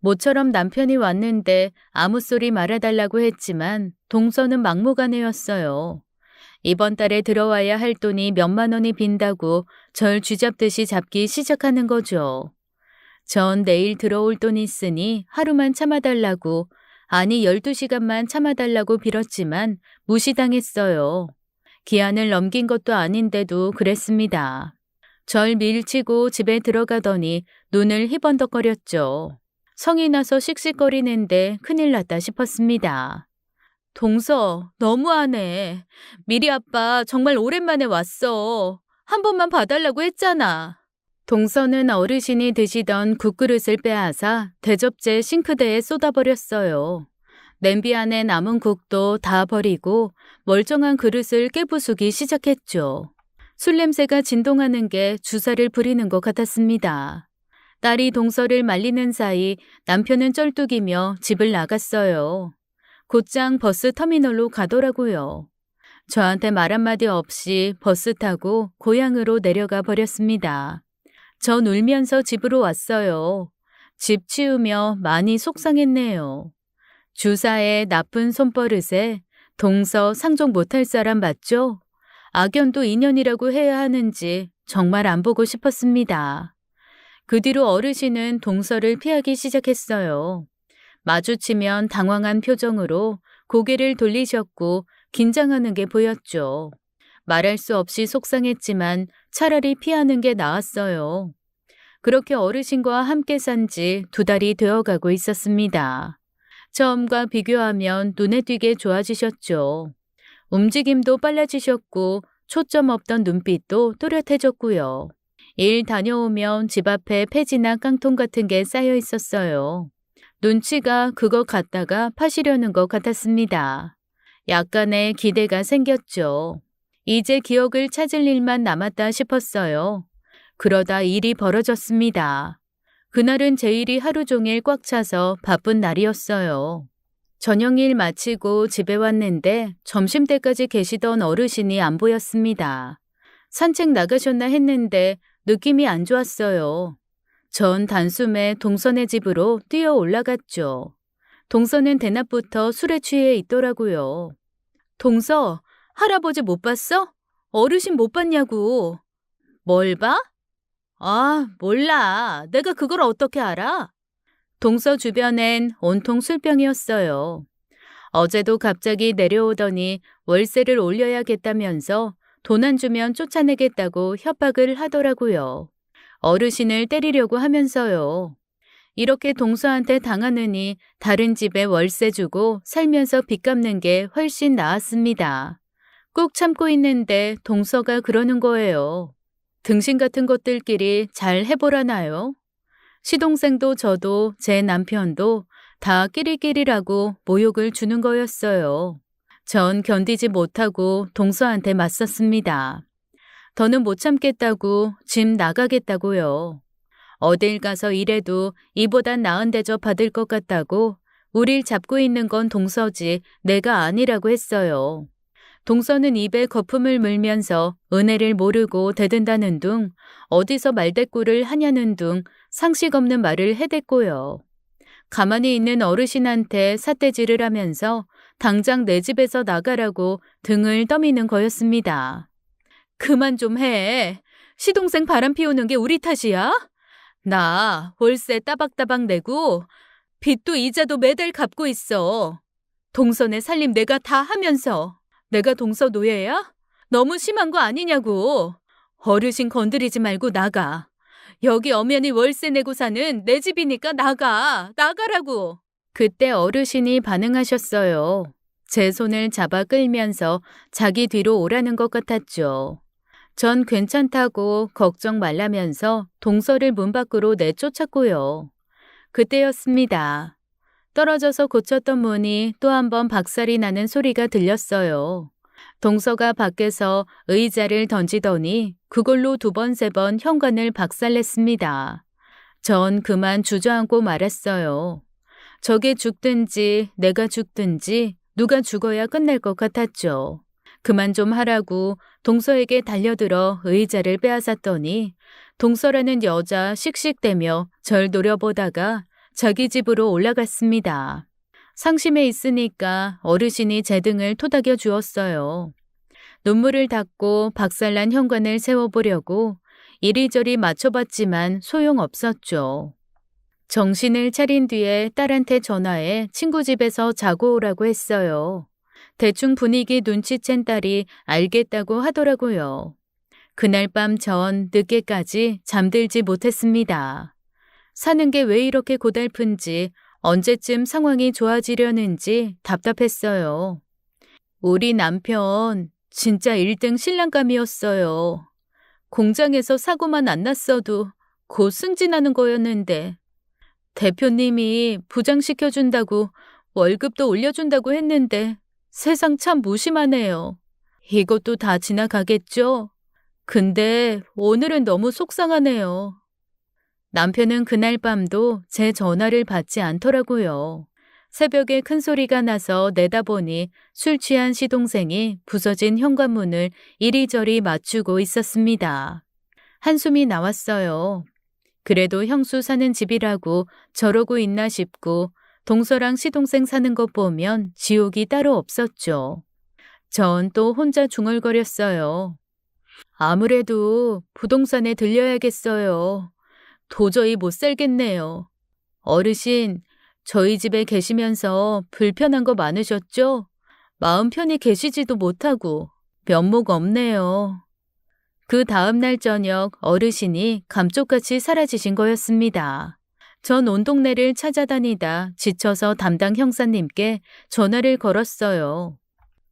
모처럼 남편이 왔는데 아무 소리 말아달라고 했지만 동서는 막무가내였어요. 이번 달에 들어와야 할 돈이 몇만 원이 빈다고 절 쥐잡듯이 잡기 시작하는 거죠. 전 내일 들어올 돈 있으니 하루만 참아달라고, 아니 12시간만 참아달라고 빌었지만 무시당했어요. 기한을 넘긴 것도 아닌데도 그랬습니다. 절 밀치고 집에 들어가더니 눈을 희번덕거렸죠. 성이 나서 씩씩거리는데 큰일 났다 싶었습니다. 동서, 너무하네. 미리 아빠 정말 오랜만에 왔어. 한 번만 봐달라고 했잖아. 동서는 어르신이 드시던 국그릇을 빼앗아 대접제 싱크대에 쏟아버렸어요. 냄비 안에 남은 국도 다 버리고 멀쩡한 그릇을 깨부수기 시작했죠. 술 냄새가 진동하는 게 주사를 부리는 것 같았습니다. 딸이 동서를 말리는 사이 남편은 쩔뚝이며 집을 나갔어요. 곧장 버스 터미널로 가더라고요. 저한테 말 한마디 없이 버스 타고 고향으로 내려가 버렸습니다. 전 울면서 집으로 왔어요. 집 치우며 많이 속상했네요. 주사에 나쁜 손버릇에 동서 상종 못할 사람 맞죠? 악연도 인연이라고 해야 하는지 정말 안 보고 싶었습니다. 그 뒤로 어르신은 동서를 피하기 시작했어요. 마주치면 당황한 표정으로 고개를 돌리셨고 긴장하는 게 보였죠. 말할 수 없이 속상했지만 차라리 피하는 게 나았어요. 그렇게 어르신과 함께 산 지 2달이 되어가고 있었습니다. 처음과 비교하면 눈에 띄게 좋아지셨죠. 움직임도 빨라지셨고 초점 없던 눈빛도 또렷해졌고요. 일 다녀오면 집 앞에 폐지나 깡통 같은 게 쌓여 있었어요. 눈치가 그거 갖다가 파시려는 것 같았습니다. 약간의 기대가 생겼죠. 이제 기억을 찾을 일만 남았다 싶었어요. 그러다 일이 벌어졌습니다. 그날은 제 일이 하루 종일 꽉 차서 바쁜 날이었어요. 저녁일 마치고 집에 왔는데 점심때까지 계시던 어르신이 안 보였습니다. 산책 나가셨나 했는데 느낌이 안 좋았어요. 전 단숨에 동선의 집으로 뛰어 올라갔죠. 동서는 대낮부터 술에 취해 있더라고요. 동서, 할아버지 못 봤어? 어르신 못 봤냐고. 뭘 봐? 아, 몰라. 내가 그걸 어떻게 알아? 동서 주변엔 온통 술병이었어요. 어제도 갑자기 내려오더니 월세를 올려야겠다면서 돈 안 주면 쫓아내겠다고 협박을 하더라고요. 어르신을 때리려고 하면서요. 이렇게 동서한테 당하느니 다른 집에 월세 주고 살면서 빚 갚는 게 훨씬 나았습니다. 꾹 참고 있는데 동서가 그러는 거예요. 등신 같은 것들끼리 잘 해보라나요? 시동생도 저도 제 남편도 다 끼리끼리라고 모욕을 주는 거였어요. 전 견디지 못하고 동서한테 맞섰습니다. 더는 못 참겠다고 집 나가겠다고요. 어딜 가서 일해도 이보단 나은 대접 받을 것 같다고 우릴 잡고 있는 건 동서지 내가 아니라고 했어요. 동서는 입에 거품을 물면서 은혜를 모르고 대든다는 둥, 어디서 말대꾸를 하냐는 둥 상식 없는 말을 해댔고요. 가만히 있는 어르신한테 삿대질을 하면서 당장 내 집에서 나가라고 등을 떠미는 거였습니다. 그만 좀 해. 시동생 바람 피우는 게 우리 탓이야? 나 월세 따박따박 내고 빚도 이자도 매달 갚고 있어. 동서네 살림 내가 다 하면서 내가 동서 노예야? 너무 심한 거 아니냐고. 어르신 건드리지 말고 나가. 여기 엄연히 월세 내고 사는 내 집이니까 나가라고. 그때 어르신이 반응하셨어요. 제 손을 잡아 끌면서 자기 뒤로 오라는 것 같았죠. 전 괜찮다고 걱정 말라면서 동서를 문 밖으로 내쫓았고요. 그때였습니다. 떨어져서 고쳤던 문이 또 한 번 박살이 나는 소리가 들렸어요. 동서가 밖에서 의자를 던지더니 그걸로 2번, 3번 현관을 박살냈습니다. 전 그만 주저앉고 말았어요. 저게 죽든지 내가 죽든지 누가 죽어야 끝날 것 같았죠. 그만 좀 하라고 동서에게 달려들어 의자를 빼앗았더니 동서라는 여자 씩씩대며 절 노려보다가 자기 집으로 올라갔습니다. 상심해 있으니까 어르신이 제 등을 토닥여 주었어요. 눈물을 닦고 박살난 현관을 세워보려고 이리저리 맞춰봤지만 소용없었죠. 정신을 차린 뒤에 딸한테 전화해 친구 집에서 자고 오라고 했어요. 대충 분위기 눈치챈 딸이 알겠다고 하더라고요. 그날 밤 전 늦게까지 잠들지 못했습니다. 사는 게 왜 이렇게 고달픈지 언제쯤 상황이 좋아지려는지 답답했어요. 우리 남편 진짜 1등 신랑감이었어요. 공장에서 사고만 안 났어도 곧 승진하는 거였는데 대표님이 부장시켜준다고 월급도 올려준다고 했는데 세상 참 무심하네요. 이것도 다 지나가겠죠? 근데 오늘은 너무 속상하네요. 남편은 그날 밤도 제 전화를 받지 않더라고요. 새벽에 큰 소리가 나서 내다보니 술 취한 시동생이 부서진 현관문을 이리저리 맞추고 있었습니다. 한숨이 나왔어요. 그래도 형수 사는 집이라고 저러고 있나 싶고 동서랑 시동생 사는 거 보면 지옥이 따로 없었죠. 전 또 혼자 중얼거렸어요. 아무래도 부동산에 들려야겠어요. 도저히 못 살겠네요. 어르신, 저희 집에 계시면서 불편한 거 많으셨죠? 마음 편히 계시지도 못하고 면목 없네요. 그 다음날 저녁 어르신이 감쪽같이 사라지신 거였습니다. 전 온 동네를 찾아다니다 지쳐서 담당 형사님께 전화를 걸었어요.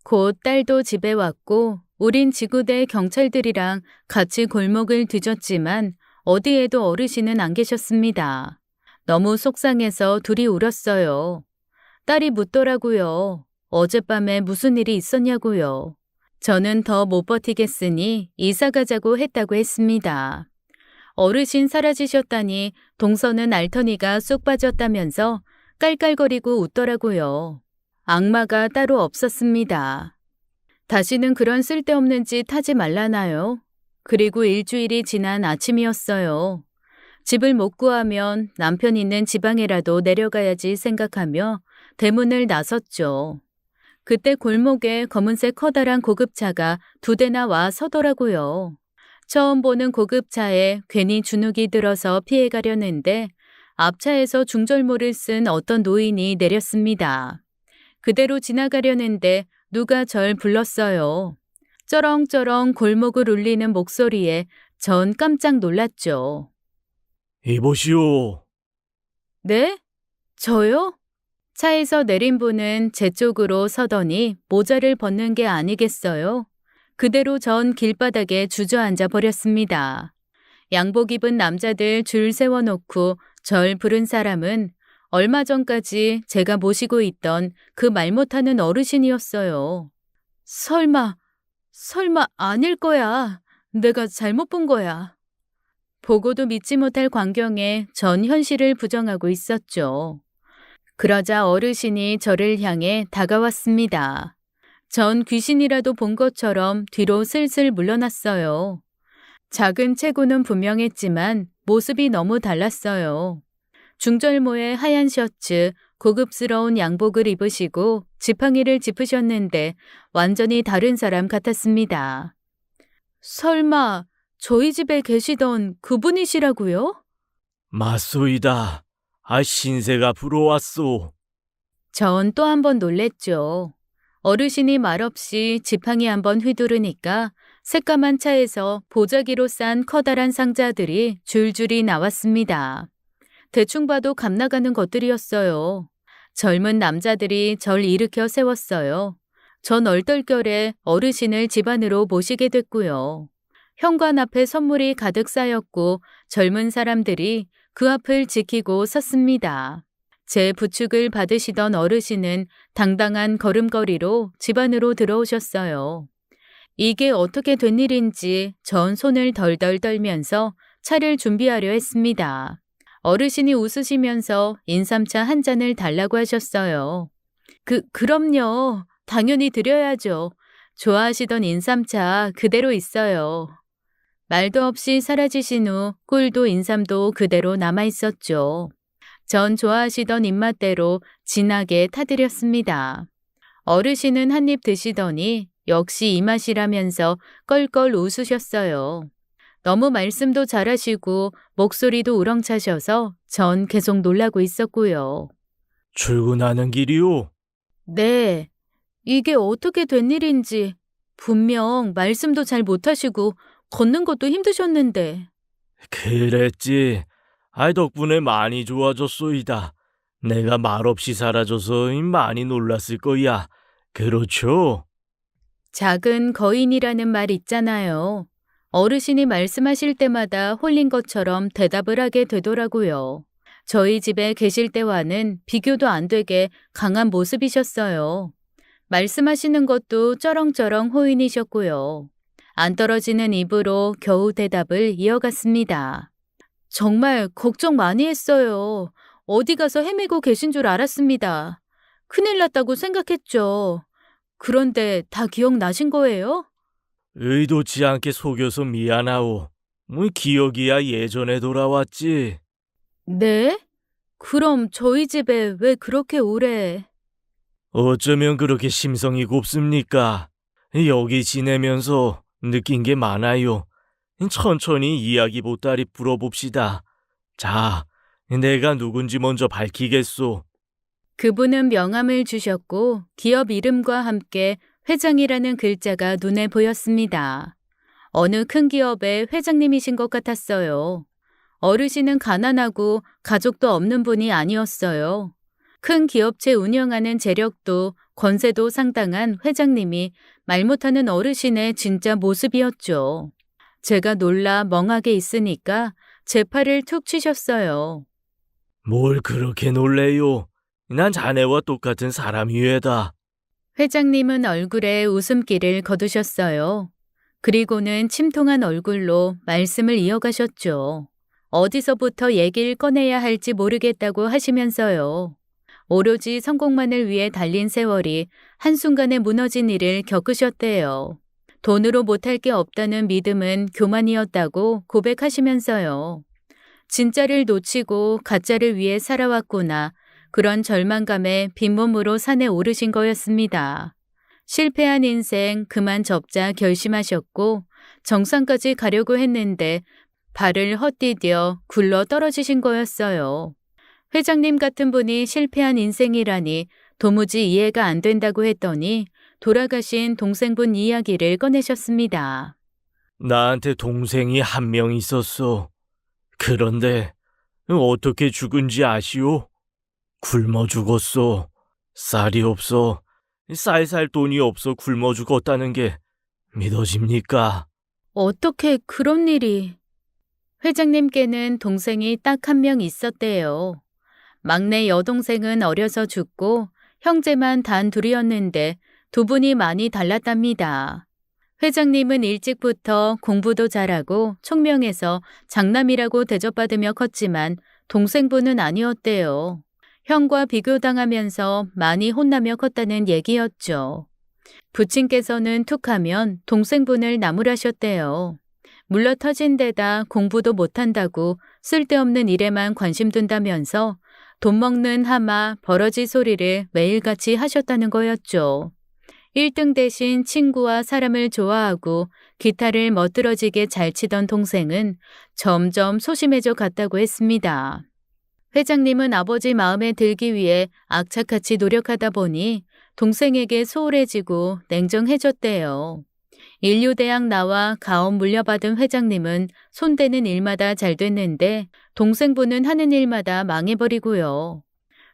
곧 딸도 집에 왔고 우린 지구대 경찰들이랑 같이 골목을 뒤졌지만 어디에도 어르신은 안 계셨습니다. 너무 속상해서 둘이 울었어요. 딸이 묻더라고요. 어젯밤에 무슨 일이 있었냐고요. 저는 더 못 버티겠으니 이사 가자고 했다고 했습니다. 어르신 사라지셨다니 동서는 알터니가 쑥 빠졌다면서 깔깔거리고 웃더라고요. 악마가 따로 없었습니다. 다시는 그런 쓸데없는 짓 하지 말라나요? 그리고 일주일이 지난 아침이었어요. 집을 못 구하면 남편 있는 지방에라도 내려가야지 생각하며 대문을 나섰죠. 그때 골목에 검은색 커다란 고급차가 2대나 와 서더라고요. 처음 보는 고급차에 괜히 주눅이 들어서 피해가려는데 앞차에서 중절모를 쓴 어떤 노인이 내렸습니다. 그대로 지나가려는데 누가 절 불렀어요. 쩌렁쩌렁 골목을 울리는 목소리에 전 깜짝 놀랐죠. 이보시오. 네? 저요? 차에서 내린 분은 제 쪽으로 서더니 모자를 벗는 게 아니겠어요? 그대로 전 길바닥에 주저앉아 버렸습니다. 양복 입은 남자들 줄 세워놓고 절 부른 사람은 얼마 전까지 제가 모시고 있던 그 말 못하는 어르신이었어요. 설마 아닐 거야. 내가 잘못 본 거야. 보고도 믿지 못할 광경에 전 현실을 부정하고 있었죠. 그러자 어르신이 저를 향해 다가왔습니다. 전 귀신이라도 본 것처럼 뒤로 슬슬 물러났어요. 작은 체구는 분명했지만 모습이 너무 달랐어요. 중절모의 하얀 셔츠, 고급스러운 양복을 입으시고 지팡이를 짚으셨는데 완전히 다른 사람 같았습니다. 설마 저희 집에 계시던 그분이시라고요? 맞소이다. 신세가 불어왔소. 전 또 한 번 놀랬죠. 어르신이 말없이 지팡이 한번 휘두르니까 새까만 차에서 보자기로 싼 커다란 상자들이 줄줄이 나왔습니다. 대충 봐도 값 나가는 것들이었어요. 젊은 남자들이 절 일으켜 세웠어요. 전 얼떨결에 어르신을 집 안으로 모시게 됐고요. 현관 앞에 선물이 가득 쌓였고 젊은 사람들이 그 앞을 지키고 섰습니다. 제 부축을 받으시던 어르신은 당당한 걸음걸이로 집 안으로 들어오셨어요. 이게 어떻게 된 일인지 전 손을 덜덜 떨면서 차를 준비하려 했습니다. 어르신이 웃으시면서 인삼차 한 잔을 달라고 하셨어요. 그럼요. 당연히 드려야죠. 좋아하시던 인삼차 그대로 있어요. 말도 없이 사라지신 후 꿀도 인삼도 그대로 남아있었죠. 전 좋아하시던 입맛대로 진하게 타드렸습니다. 어르신은 한 입 드시더니 역시 이 맛이라면서 껄껄 웃으셨어요. 너무 말씀도 잘하시고 목소리도 우렁차셔서 전 계속 놀라고 있었고요. 출근하는 길이오? 네, 이게 어떻게 된 일인지 분명 말씀도 잘 못하시고 걷는 것도 힘드셨는데. 그랬지. 덕분에 많이 좋아졌소이다. 내가 말없이 사라져서 많이 놀랐을 거야. 그렇죠? 작은 거인이라는 말 있잖아요. 어르신이 말씀하실 때마다 홀린 것처럼 대답을 하게 되더라고요. 저희 집에 계실 때와는 비교도 안 되게 강한 모습이셨어요. 말씀하시는 것도 쩌렁쩌렁 호인이셨고요. 안 떨어지는 입으로 겨우 대답을 이어갔습니다. 정말 걱정 많이 했어요. 어디 가서 헤매고 계신 줄 알았습니다. 큰일 났다고 생각했죠. 그런데 다 기억나신 거예요? 의도치 않게 속여서 미안하오. 기억이야 예전에 돌아왔지. 네? 그럼 저희 집에 왜 그렇게 오래? 어쩌면 그렇게 심성이 곱습니까? 여기 지내면서 느낀 게 많아요. 천천히 이야기 보따리 풀어봅시다. 자, 내가 누군지 먼저 밝히겠소. 그분은 명함을 주셨고 기업 이름과 함께 회장이라는 글자가 눈에 보였습니다. 어느 큰 기업의 회장님이신 것 같았어요. 어르신은 가난하고 가족도 없는 분이 아니었어요. 큰 기업체 운영하는 재력도 권세도 상당한 회장님이 말 못하는 어르신의 진짜 모습이었죠. 제가 놀라 멍하게 있으니까 제 팔을 툭 치셨어요. 뭘 그렇게 놀래요? 난 자네와 똑같은 사람이외다. 회장님은 얼굴에 웃음기를 거두셨어요. 그리고는 침통한 얼굴로 말씀을 이어가셨죠. 어디서부터 얘기를 꺼내야 할지 모르겠다고 하시면서요. 오로지 성공만을 위해 달린 세월이 한순간에 무너진 일을 겪으셨대요. 돈으로 못할 게 없다는 믿음은 교만이었다고 고백하시면서요. 진짜를 놓치고 가짜를 위해 살아왔구나. 그런 절망감에 빈몸으로 산에 오르신 거였습니다. 실패한 인생 그만 접자 결심하셨고 정상까지 가려고 했는데 발을 헛디뎌 굴러 떨어지신 거였어요. 회장님 같은 분이 실패한 인생이라니 도무지 이해가 안 된다고 했더니 돌아가신 동생분 이야기를 꺼내셨습니다. 나한테 동생이 한 명 있었어. 그런데 어떻게 죽은지 아시오? 굶어 죽었어. 쌀이 없어. 쌀 살 돈이 없어 굶어 죽었다는 게 믿어집니까? 어떻게 그런 일이? 회장님께는 동생이 딱 한 명 있었대요. 막내 여동생은 어려서 죽고 형제만 단 둘이었는데 두 분이 많이 달랐답니다. 회장님은 일찍부터 공부도 잘하고 총명해서 장남이라고 대접받으며 컸지만 동생분은 아니었대요. 형과 비교당하면서 많이 혼나며 컸다는 얘기였죠. 부친께서는 툭하면 동생분을 나무라셨대요. 물러 터진 데다 공부도 못한다고 쓸데없는 일에만 관심 둔다면서 돈 먹는 하마, 버러지 소리를 매일같이 하셨다는 거였죠. 1등 대신 친구와 사람을 좋아하고 기타를 멋들어지게 잘 치던 동생은 점점 소심해져 갔다고 했습니다. 회장님은 아버지 마음에 들기 위해 악착같이 노력하다 보니 동생에게 소홀해지고 냉정해졌대요. 인류대학 나와 가업 물려받은 회장님은 손대는 일마다 잘 됐는데 동생분은 하는 일마다 망해버리고요.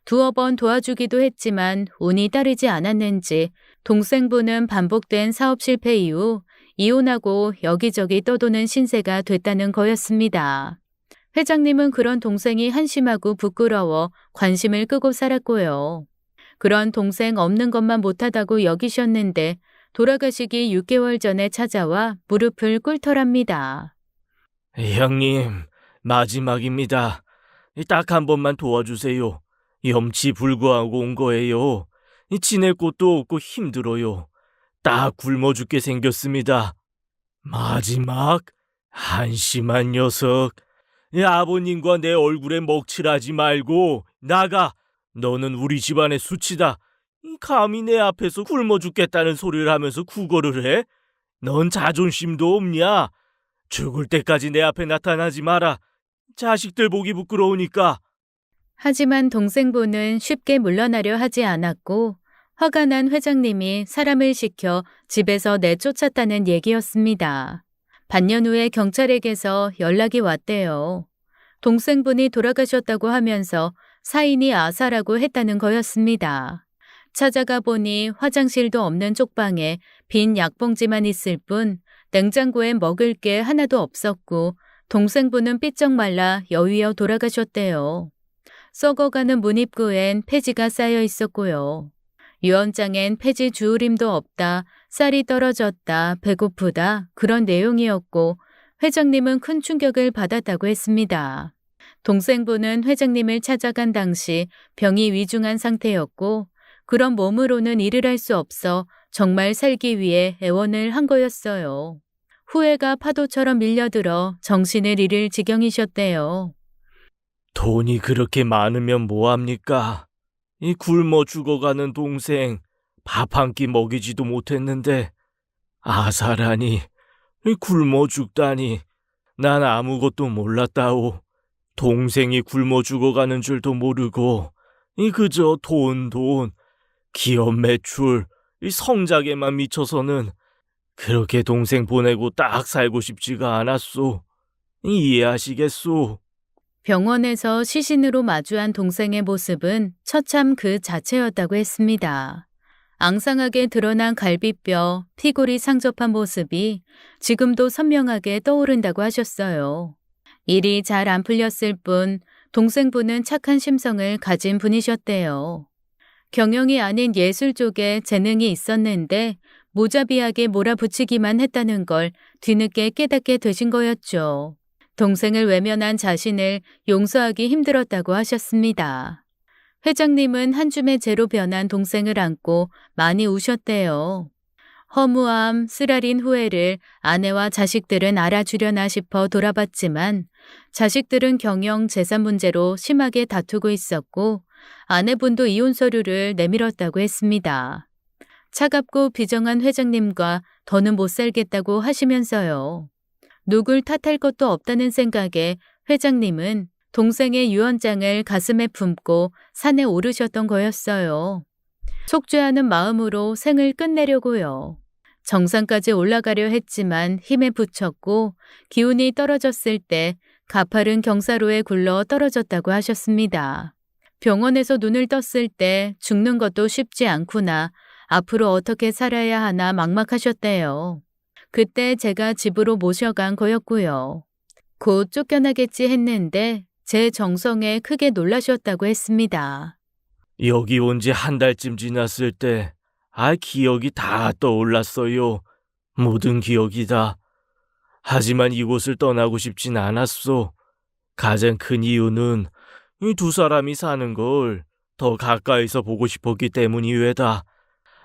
두어 번 도와주기도 했지만 운이 따르지 않았는지 동생분은 반복된 사업 실패 이후 이혼하고 여기저기 떠도는 신세가 됐다는 거였습니다. 회장님은 그런 동생이 한심하고 부끄러워 관심을 끄고 살았고요. 그런 동생 없는 것만 못하다고 여기셨는데 돌아가시기 6개월 전에 찾아와 무릎을 꿇더랍니다. 형님, 마지막입니다. 딱 한 번만 도와주세요. 염치불구하고 온 거예요. 지낼 곳도 없고 힘들어요. 딱 굶어 죽게 생겼습니다. 마지막? 한심한 녀석. 아버님과 내 얼굴에 먹칠하지 말고 나가. 너는 우리 집안의 수치다. 감히 내 앞에서 굶어 죽겠다는 소리를 하면서 구걸을 해? 넌 자존심도 없냐? 죽을 때까지 내 앞에 나타나지 마라. 자식들 보기 부끄러우니까. 하지만 동생분은 쉽게 물러나려 하지 않았고 화가 난 회장님이 사람을 시켜 집에서 내쫓았다는 얘기였습니다. 반년 후에 경찰에게서 연락이 왔대요. 동생분이 돌아가셨다고 하면서 사인이 아사라고 했다는 거였습니다. 찾아가 보니 화장실도 없는 쪽방에 빈 약봉지만 있을 뿐 냉장고에 먹을 게 하나도 없었고 동생분은 삐쩍 말라 여위어 돌아가셨대요. 썩어가는 문입구엔 폐지가 쌓여 있었고요. 유언장엔 폐지 주우림도 없다, 쌀이 떨어졌다, 배고프다 그런 내용이었고 회장님은 큰 충격을 받았다고 했습니다. 동생분은 회장님을 찾아간 당시 병이 위중한 상태였고 그런 몸으로는 일을 할 수 없어 정말 살기 위해 애원을 한 거였어요. 후회가 파도처럼 밀려들어 정신을 잃을 지경이셨대요. 돈이 그렇게 많으면 뭐합니까? 이 굶어 죽어가는 동생 밥 한 끼 먹이지도 못했는데 아사라니 굶어 죽다니 난 아무것도 몰랐다오. 동생이 굶어 죽어가는 줄도 모르고 그저 돈 기업 매출 이 성장에만 미쳐서는 그렇게 동생 보내고 딱 살고 싶지가 않았소. 이해하시겠소? 병원에서 시신으로 마주한 동생의 모습은 처참 그 자체였다고 했습니다. 앙상하게 드러난 갈비뼈, 피골이 상접한 모습이 지금도 선명하게 떠오른다고 하셨어요. 일이 잘 안 풀렸을 뿐 동생분은 착한 심성을 가진 분이셨대요. 경영이 아닌 예술 쪽에 재능이 있었는데 무자비하게 몰아붙이기만 했다는 걸 뒤늦게 깨닫게 되신 거였죠. 동생을 외면한 자신을 용서하기 힘들었다고 하셨습니다. 회장님은 한 줌의 재로 변한 동생을 안고 많이 우셨대요. 허무함, 쓰라린 후회를 아내와 자식들은 알아주려나 싶어 돌아봤지만 자식들은 경영 재산 문제로 심하게 다투고 있었고 아내분도 이혼 서류를 내밀었다고 했습니다. 차갑고 비정한 회장님과 더는 못 살겠다고 하시면서요. 누굴 탓할 것도 없다는 생각에 회장님은 동생의 유언장을 가슴에 품고 산에 오르셨던 거였어요. 속죄하는 마음으로 생을 끝내려고요. 정상까지 올라가려 했지만 힘에 부쳤고 기운이 떨어졌을 때 가파른 경사로에 굴러 떨어졌다고 하셨습니다. 병원에서 눈을 떴을 때 죽는 것도 쉽지 않구나. 앞으로 어떻게 살아야 하나 막막하셨대요. 그때 제가 집으로 모셔간 거였고요. 곧 쫓겨나겠지 했는데 제 정성에 크게 놀라셨다고 했습니다. 여기 온 지 한 달쯤 지났을 때, 기억이 다 떠올랐어요. 모든 기억이다. 하지만 이곳을 떠나고 싶진 않았어. 가장 큰 이유는 이 두 사람이 사는 걸 더 가까이서 보고 싶었기 때문이외다.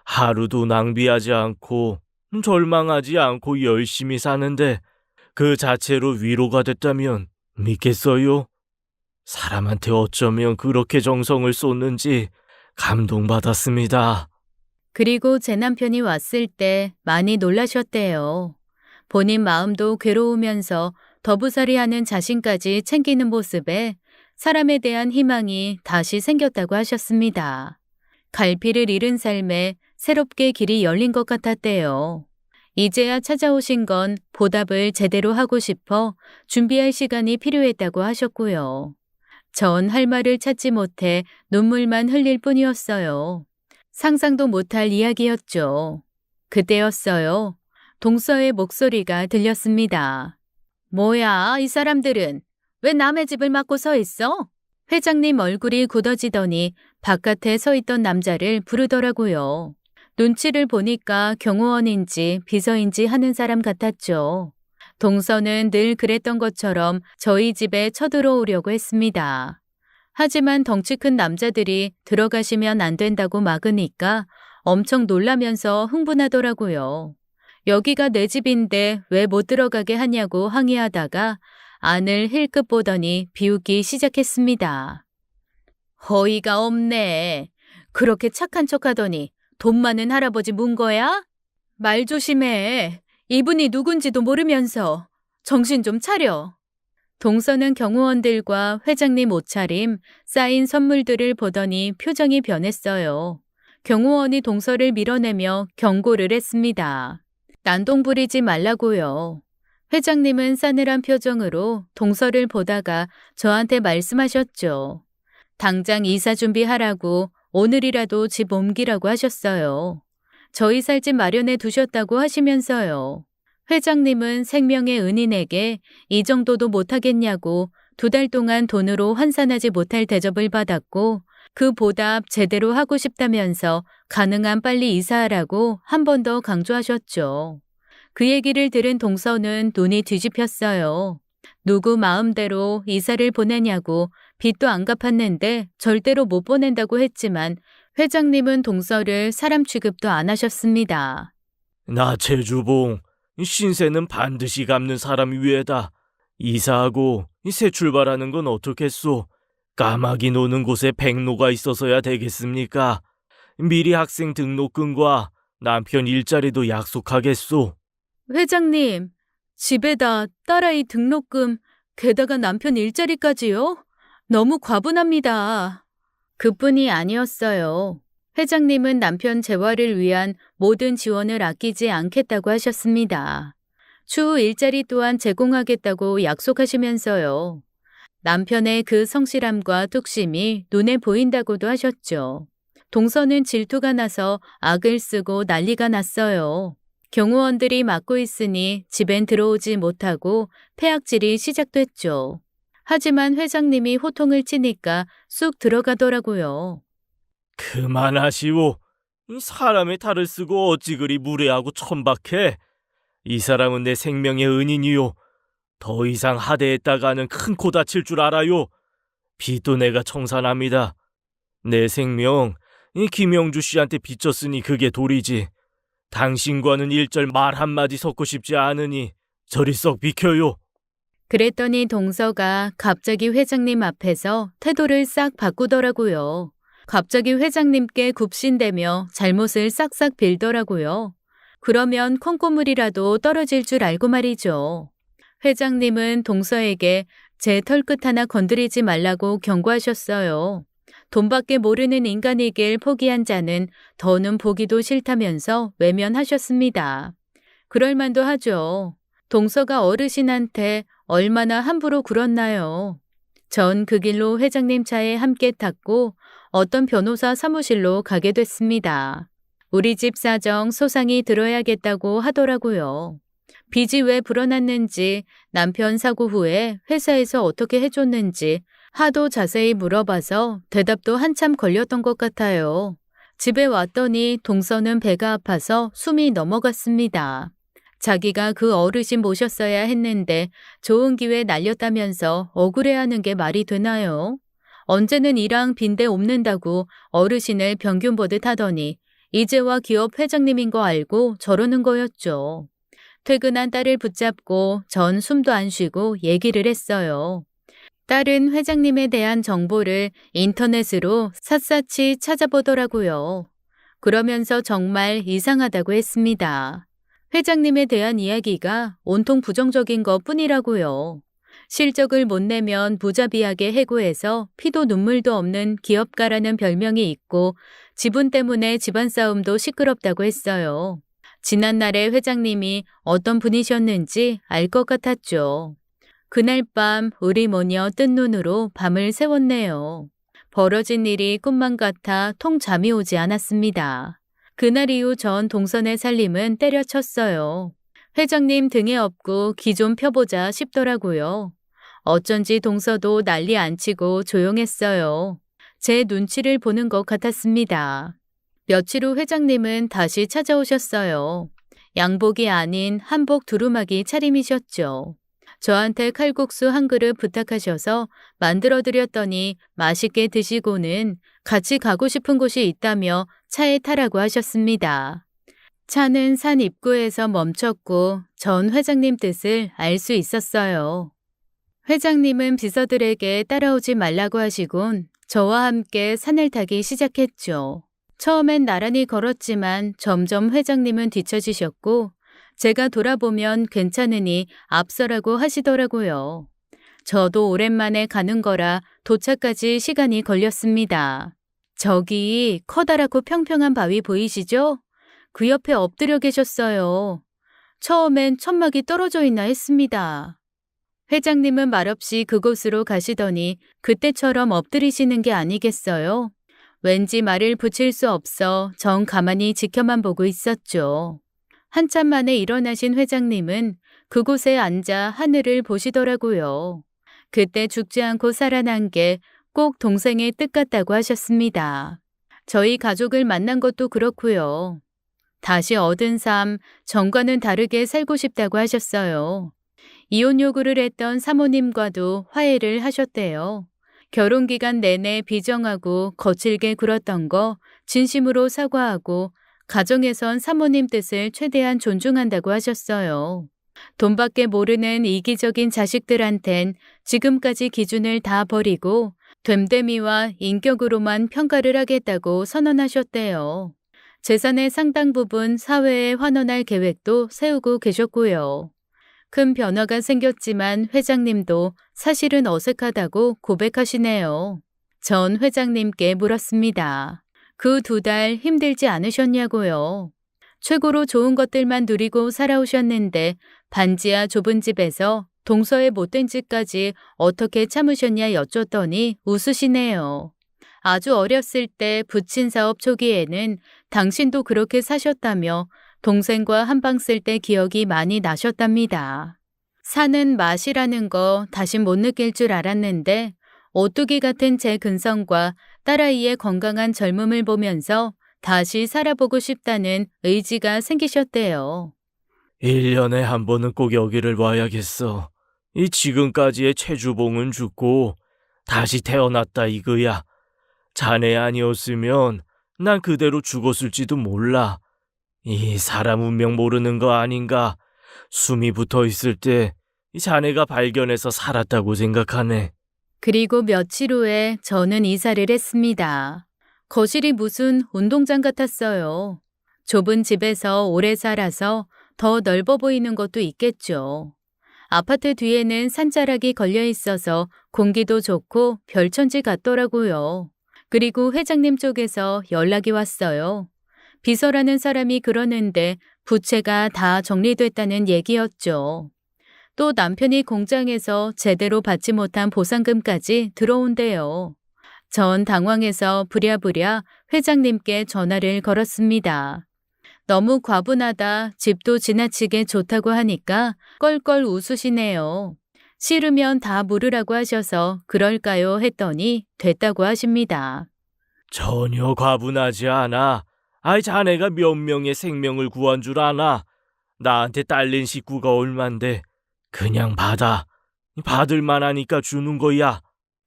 하루도 낭비하지 않고 절망하지 않고 열심히 사는데 그 자체로 위로가 됐다면 믿겠어요? 사람한테 어쩌면 그렇게 정성을 쏟는지 감동받았습니다. 그리고 제 남편이 왔을 때 많이 놀라셨대요. 본인 마음도 괴로우면서 더부살이하는 자신까지 챙기는 모습에 사람에 대한 희망이 다시 생겼다고 하셨습니다. 갈피를 잃은 삶에 새롭게 길이 열린 것 같았대요. 이제야 찾아오신 건 보답을 제대로 하고 싶어 준비할 시간이 필요했다고 하셨고요. 전 할 말을 찾지 못해 눈물만 흘릴 뿐이었어요. 상상도 못할 이야기였죠. 그때였어요. 동서의 목소리가 들렸습니다. 뭐야, 이 사람들은 왜 남의 집을 막고 서 있어? 회장님 얼굴이 굳어지더니 바깥에 서 있던 남자를 부르더라고요. 눈치를 보니까 경호원인지 비서인지 하는 사람 같았죠. 동서는 늘 그랬던 것처럼 저희 집에 쳐들어오려고 했습니다. 하지만 덩치 큰 남자들이 들어가시면 안 된다고 막으니까 엄청 놀라면서 흥분하더라고요. 여기가 내 집인데 왜 못 들어가게 하냐고 항의하다가 안을 힐끗 보더니 비웃기 시작했습니다. 어이가 없네. 그렇게 착한 척하더니 돈 많은 할아버지 문 거야? 말 조심해. 이분이 누군지도 모르면서 정신 좀 차려. 동서는 경호원들과 회장님 옷차림, 쌓인 선물들을 보더니 표정이 변했어요. 경호원이 동서를 밀어내며 경고를 했습니다. 난동 부리지 말라고요. 회장님은 싸늘한 표정으로 동서를 보다가 저한테 말씀하셨죠. 당장 이사 준비하라고 오늘이라도 집 옮기라고 하셨어요. 저희 살 집 마련해 두셨다고 하시면서요. 회장님은 생명의 은인에게 이 정도도 못하겠냐고 2달 동안 돈으로 환산하지 못할 대접을 받았고 그 보답 제대로 하고 싶다면서 가능한 빨리 이사하라고 한 번 더 강조하셨죠. 그 얘기를 들은 동서는 눈이 뒤집혔어요. 누구 마음대로 이사를 보내냐고 빚도 안 갚았는데 절대로 못 보낸다고 했지만 회장님은 동서를 사람 취급도 안 하셨습니다. 나 최주봉, 신세는 반드시 갚는 사람 위에다. 이사하고 새 출발하는 건 어떻겠소? 까마귀 노는 곳에 백로가 있어서야 되겠습니까? 미리 학생 등록금과 남편 일자리도 약속하겠소. 회장님, 집에다 딸아이 등록금, 게다가 남편 일자리까지요? 너무 과분합니다. 그뿐이 아니었어요. 회장님은 남편 재활을 위한 모든 지원을 아끼지 않겠다고 하셨습니다. 추후 일자리 또한 제공하겠다고 약속하시면서요. 남편의 그 성실함과 뚝심이 눈에 보인다고도 하셨죠. 동서는 질투가 나서 악을 쓰고 난리가 났어요. 경호원들이 막고 있으니 집엔 들어오지 못하고 폐악질이 시작됐죠. 하지만 회장님이 호통을 치니까 쑥 들어가더라고요. 그만하시오. 이 사람의 탈을 쓰고 어찌 그리 무례하고 천박해. 이 사람은 내 생명의 은인이요. 더 이상 하대했다가는 큰 코 다칠 줄 알아요. 빚도 내가 청산합니다. 내 생명 이 김영주 씨한테 빚졌으니 그게 도리지. 당신과는 일절 말 한마디 섞고 싶지 않으니 저리 썩 비켜요. 그랬더니 동서가 갑자기 회장님 앞에서 태도를 싹 바꾸더라고요. 갑자기 회장님께 굽신대며 잘못을 싹싹 빌더라고요. 그러면 콩고물이라도 떨어질 줄 알고 말이죠. 회장님은 동서에게 제 털끝 하나 건드리지 말라고 경고하셨어요. 돈밖에 모르는 인간이길 포기한 자는 더는 보기도 싫다면서 외면하셨습니다. 그럴 만도 하죠. 동서가 어르신한테 얼마나 함부로 굴었나요? 전 그 길로 회장님 차에 함께 탔고 어떤 변호사 사무실로 가게 됐습니다. 우리 집 사정 소상히 들어야겠다고 하더라고요. 빚이 왜 불어났는지, 남편 사고 후에 회사에서 어떻게 해줬는지 하도 자세히 물어봐서 대답도 한참 걸렸던 것 같아요. 집에 왔더니 동서는 배가 아파서 숨이 넘어갔습니다. 자기가 그 어르신 모셨어야 했는데 좋은 기회 날렸다면서 억울해하는 게 말이 되나요? 언제는 이랑 빈대 옵는다고 어르신을 병균 보듯 하더니 이제와 기업 회장님인 거 알고 저러는 거였죠. 퇴근한 딸을 붙잡고 전 숨도 안 쉬고 얘기를 했어요. 딸은 회장님에 대한 정보를 인터넷으로 샅샅이 찾아보더라고요. 그러면서 정말 이상하다고 했습니다. 회장님에 대한 이야기가 온통 부정적인 것 뿐이라고요. 실적을 못 내면 무자비하게 해고해서 피도 눈물도 없는 기업가라는 별명이 있고 지분 때문에 집안 싸움도 시끄럽다고 했어요. 지난날에 회장님이 어떤 분이셨는지 알 것 같았죠. 그날 밤 우리 모녀 뜬 눈으로 밤을 새웠네요. 벌어진 일이 꿈만 같아 통 잠이 오지 않았습니다. 그날 이후 전 동선의 살림은 때려쳤어요. 회장님 등에 업고 기 좀 펴보자 싶더라고요. 어쩐지 동서도 난리 안 치고 조용했어요. 제 눈치를 보는 것 같았습니다. 며칠 후 회장님은 다시 찾아오셨어요. 양복이 아닌 한복 두루마기 차림이셨죠. 저한테 칼국수 한 그릇 부탁하셔서 만들어드렸더니 맛있게 드시고는 같이 가고 싶은 곳이 있다며 차에 타라고 하셨습니다. 차는 산 입구에서 멈췄고 전 회장님 뜻을 알 수 있었어요. 회장님은 비서들에게 따라오지 말라고 하시곤 저와 함께 산을 타기 시작했죠. 처음엔 나란히 걸었지만 점점 회장님은 뒤처지셨고 제가 돌아보면 괜찮으니 앞서라고 하시더라고요. 저도 오랜만에 가는 거라 도착까지 시간이 걸렸습니다. 저기 커다랗고 평평한 바위 보이시죠? 그 옆에 엎드려 계셨어요. 처음엔 천막이 떨어져 있나 했습니다. 회장님은 말없이 그곳으로 가시더니 그때처럼 엎드리시는 게 아니겠어요? 왠지 말을 붙일 수 없어 정 가만히 지켜만 보고 있었죠. 한참 만에 일어나신 회장님은 그곳에 앉아 하늘을 보시더라고요. 그때 죽지 않고 살아난 게 꼭 동생의 뜻 같다고 하셨습니다. 저희 가족을 만난 것도 그렇고요. 다시 얻은 삶, 전과는 다르게 살고 싶다고 하셨어요. 이혼 요구를 했던 사모님과도 화해를 하셨대요. 결혼 기간 내내 비정하고 거칠게 굴었던 거 진심으로 사과하고 가정에선 사모님 뜻을 최대한 존중한다고 하셨어요. 돈밖에 모르는 이기적인 자식들한텐 지금까지 기준을 다 버리고 됨됨이와 인격으로만 평가를 하겠다고 선언하셨대요. 재산의 상당 부분 사회에 환원할 계획도 세우고 계셨고요. 큰 변화가 생겼지만 회장님도 사실은 어색하다고 고백하시네요. 전 회장님께 물었습니다. 그 2달 힘들지 않으셨냐고요. 최고로 좋은 것들만 누리고 살아오셨는데 반지하 좁은 집에서 동서의 못된 짓까지 어떻게 참으셨냐 여쭸더니 웃으시네요. 아주 어렸을 때 부친 사업 초기에는 당신도 그렇게 사셨다며 동생과 한방 쓸 때 기억이 많이 나셨답니다. 사는 맛이라는 거 다신 못 느낄 줄 알았는데 오뚜기 같은 제 근성과 딸아이의 건강한 젊음을 보면서 다시 살아보고 싶다는 의지가 생기셨대요. 1년에 한 번은 꼭 여기를 와야겠어. 이 지금까지의 최주봉은 죽고 다시 태어났다 이거야. 자네 아니었으면 난 그대로 죽었을지도 몰라. 이 사람 운명 모르는 거 아닌가. 숨이 붙어 있을 때 이 자네가 발견해서 살았다고 생각하네. 그리고 며칠 후에 저는 이사를 했습니다. 거실이 무슨 운동장 같았어요. 좁은 집에서 오래 살아서 더 넓어 보이는 것도 있겠죠. 아파트 뒤에는 산자락이 걸려 있어서 공기도 좋고 별천지 같더라고요. 그리고 회장님 쪽에서 연락이 왔어요. 비서라는 사람이 그러는데 부채가 다 정리됐다는 얘기였죠. 또 남편이 공장에서 제대로 받지 못한 보상금까지 들어온대요. 전 당황해서 부랴부랴 회장님께 전화를 걸었습니다. 너무 과분하다, 집도 지나치게 좋다고 하니까 껄껄 웃으시네요. 싫으면 다 물으라고 하셔서 그럴까요 했더니 됐다고 하십니다. 전혀 과분하지 않아. 아이 자네가 몇 명의 생명을 구한 줄 아나? 나한테 딸린 식구가 얼만데 그냥 받아. 받을 만하니까 주는 거야.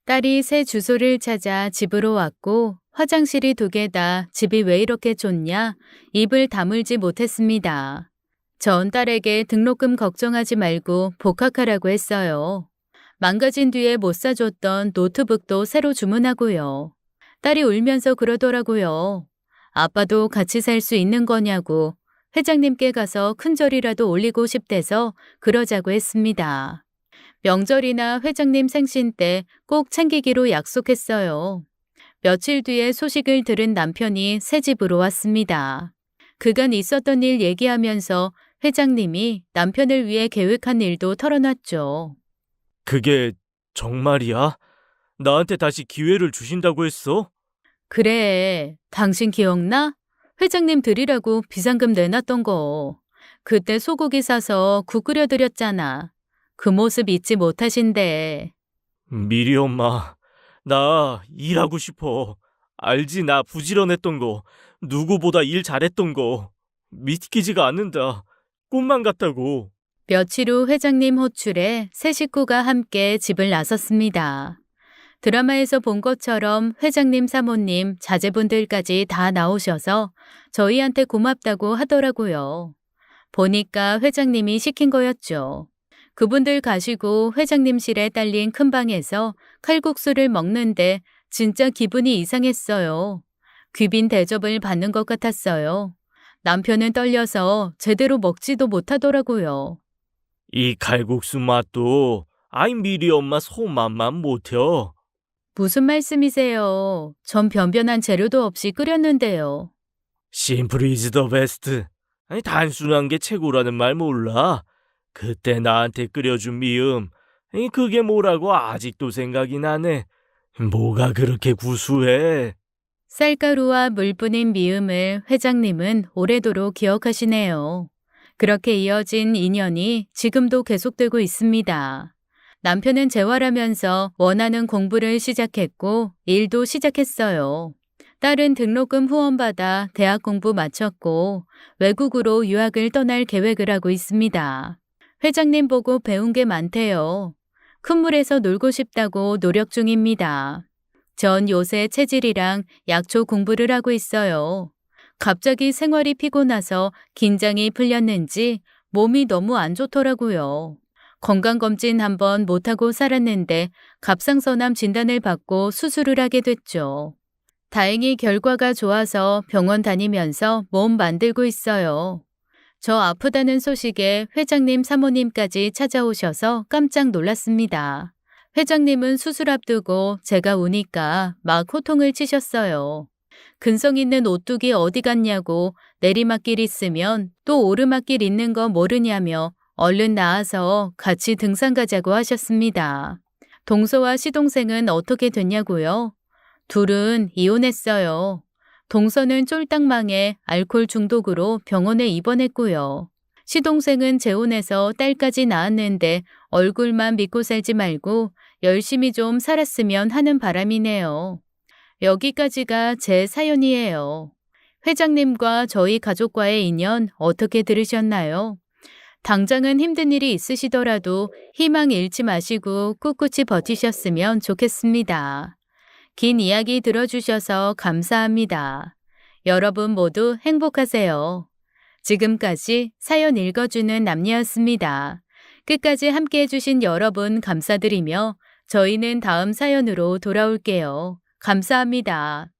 딸이 새 주소를 찾아 집으로 왔고 화장실이 2개다 집이 왜 이렇게 좋냐 입을 다물지 못했습니다. 전 딸에게 등록금 걱정하지 말고 복학하라고 했어요. 망가진 뒤에 못 사줬던 노트북도 새로 주문하고요. 딸이 울면서 그러더라고요. 아빠도 같이 살 수 있는 거냐고 회장님께 가서 큰 절이라도 올리고 싶대서 그러자고 했습니다. 명절이나 회장님 생신 때 꼭 챙기기로 약속했어요. 며칠 뒤에 소식을 들은 남편이 새 집으로 왔습니다. 그간 있었던 일 얘기하면서 회장님이 남편을 위해 계획한 일도 털어놨죠. 그게 정말이야? 나한테 다시 기회를 주신다고 했어? 그래, 당신 기억나? 회장님 드리라고 비상금 내놨던 거. 그때 소고기 사서 국 끓여드렸잖아. 그 모습 잊지 못하신대. 미리 엄마, 나 일하고 싶어. 알지, 나 부지런했던 거. 누구보다 일 잘했던 거. 믿기지가 않는다. 꿈만 같다고. 며칠 후 회장님 호출에 세 식구가 함께 집을 나섰습니다. 드라마에서 본 것처럼 회장님 사모님, 자제분들까지 다 나오셔서 저희한테 고맙다고 하더라고요. 보니까 회장님이 시킨 거였죠. 그분들 가시고 회장님실에 딸린 큰 방에서 칼국수를 먹는데 진짜 기분이 이상했어요. 귀빈 대접을 받는 것 같았어요. 남편은 떨려서 제대로 먹지도 못하더라고요. 이 칼국수 맛도 아이 미리 엄마 손맛만 못혀. 무슨 말씀이세요? 전 변변한 재료도 없이 끓였는데요. 심플 이즈 더 베스트. 아니 단순한 게 최고라는 말 몰라. 그때 나한테 끓여준 미음. 아니 그게 뭐라고 아직도 생각이 나네. 뭐가 그렇게 구수해? 쌀가루와 물 뿌린 미음을 회장님은 오래도록 기억하시네요. 그렇게 이어진 인연이 지금도 계속되고 있습니다. 남편은 재활하면서 원하는 공부를 시작했고 일도 시작했어요. 딸은 등록금 후원받아 대학 공부 마쳤고 외국으로 유학을 떠날 계획을 하고 있습니다. 회장님 보고 배운 게 많대요. 큰 물에서 놀고 싶다고 노력 중입니다. 전 요새 체질이랑 약초 공부를 하고 있어요. 갑자기 생활이 피곤해서 긴장이 풀렸는지 몸이 너무 안 좋더라고요. 건강검진 한번 못하고 살았는데 갑상선암 진단을 받고 수술을 하게 됐죠. 다행히 결과가 좋아서 병원 다니면서 몸 만들고 있어요. 저 아프다는 소식에 회장님 사모님까지 찾아오셔서 깜짝 놀랐습니다. 회장님은 수술 앞두고 제가 우니까 막 호통을 치셨어요. 근성 있는 오뚜기 어디 갔냐고 내리막길 있으면 또 오르막길 있는 거 모르냐며 얼른 나와서 같이 등산 가자고 하셨습니다. 동서와 시동생은 어떻게 됐냐고요? 둘은 이혼했어요. 동서는 쫄딱망에 알코올 중독으로 병원에 입원했고요. 시동생은 재혼해서 딸까지 낳았는데 얼굴만 믿고 살지 말고 열심히 좀 살았으면 하는 바람이네요. 여기까지가 제 사연이에요. 회장님과 저희 가족과의 인연 어떻게 들으셨나요? 당장은 힘든 일이 있으시더라도 희망 잃지 마시고 꿋꿋이 버티셨으면 좋겠습니다. 긴 이야기 들어주셔서 감사합니다. 여러분 모두 행복하세요. 지금까지 사연 읽어주는 남녀였습니다. 끝까지 함께 해주신 여러분 감사드리며 저희는 다음 사연으로 돌아올게요. 감사합니다.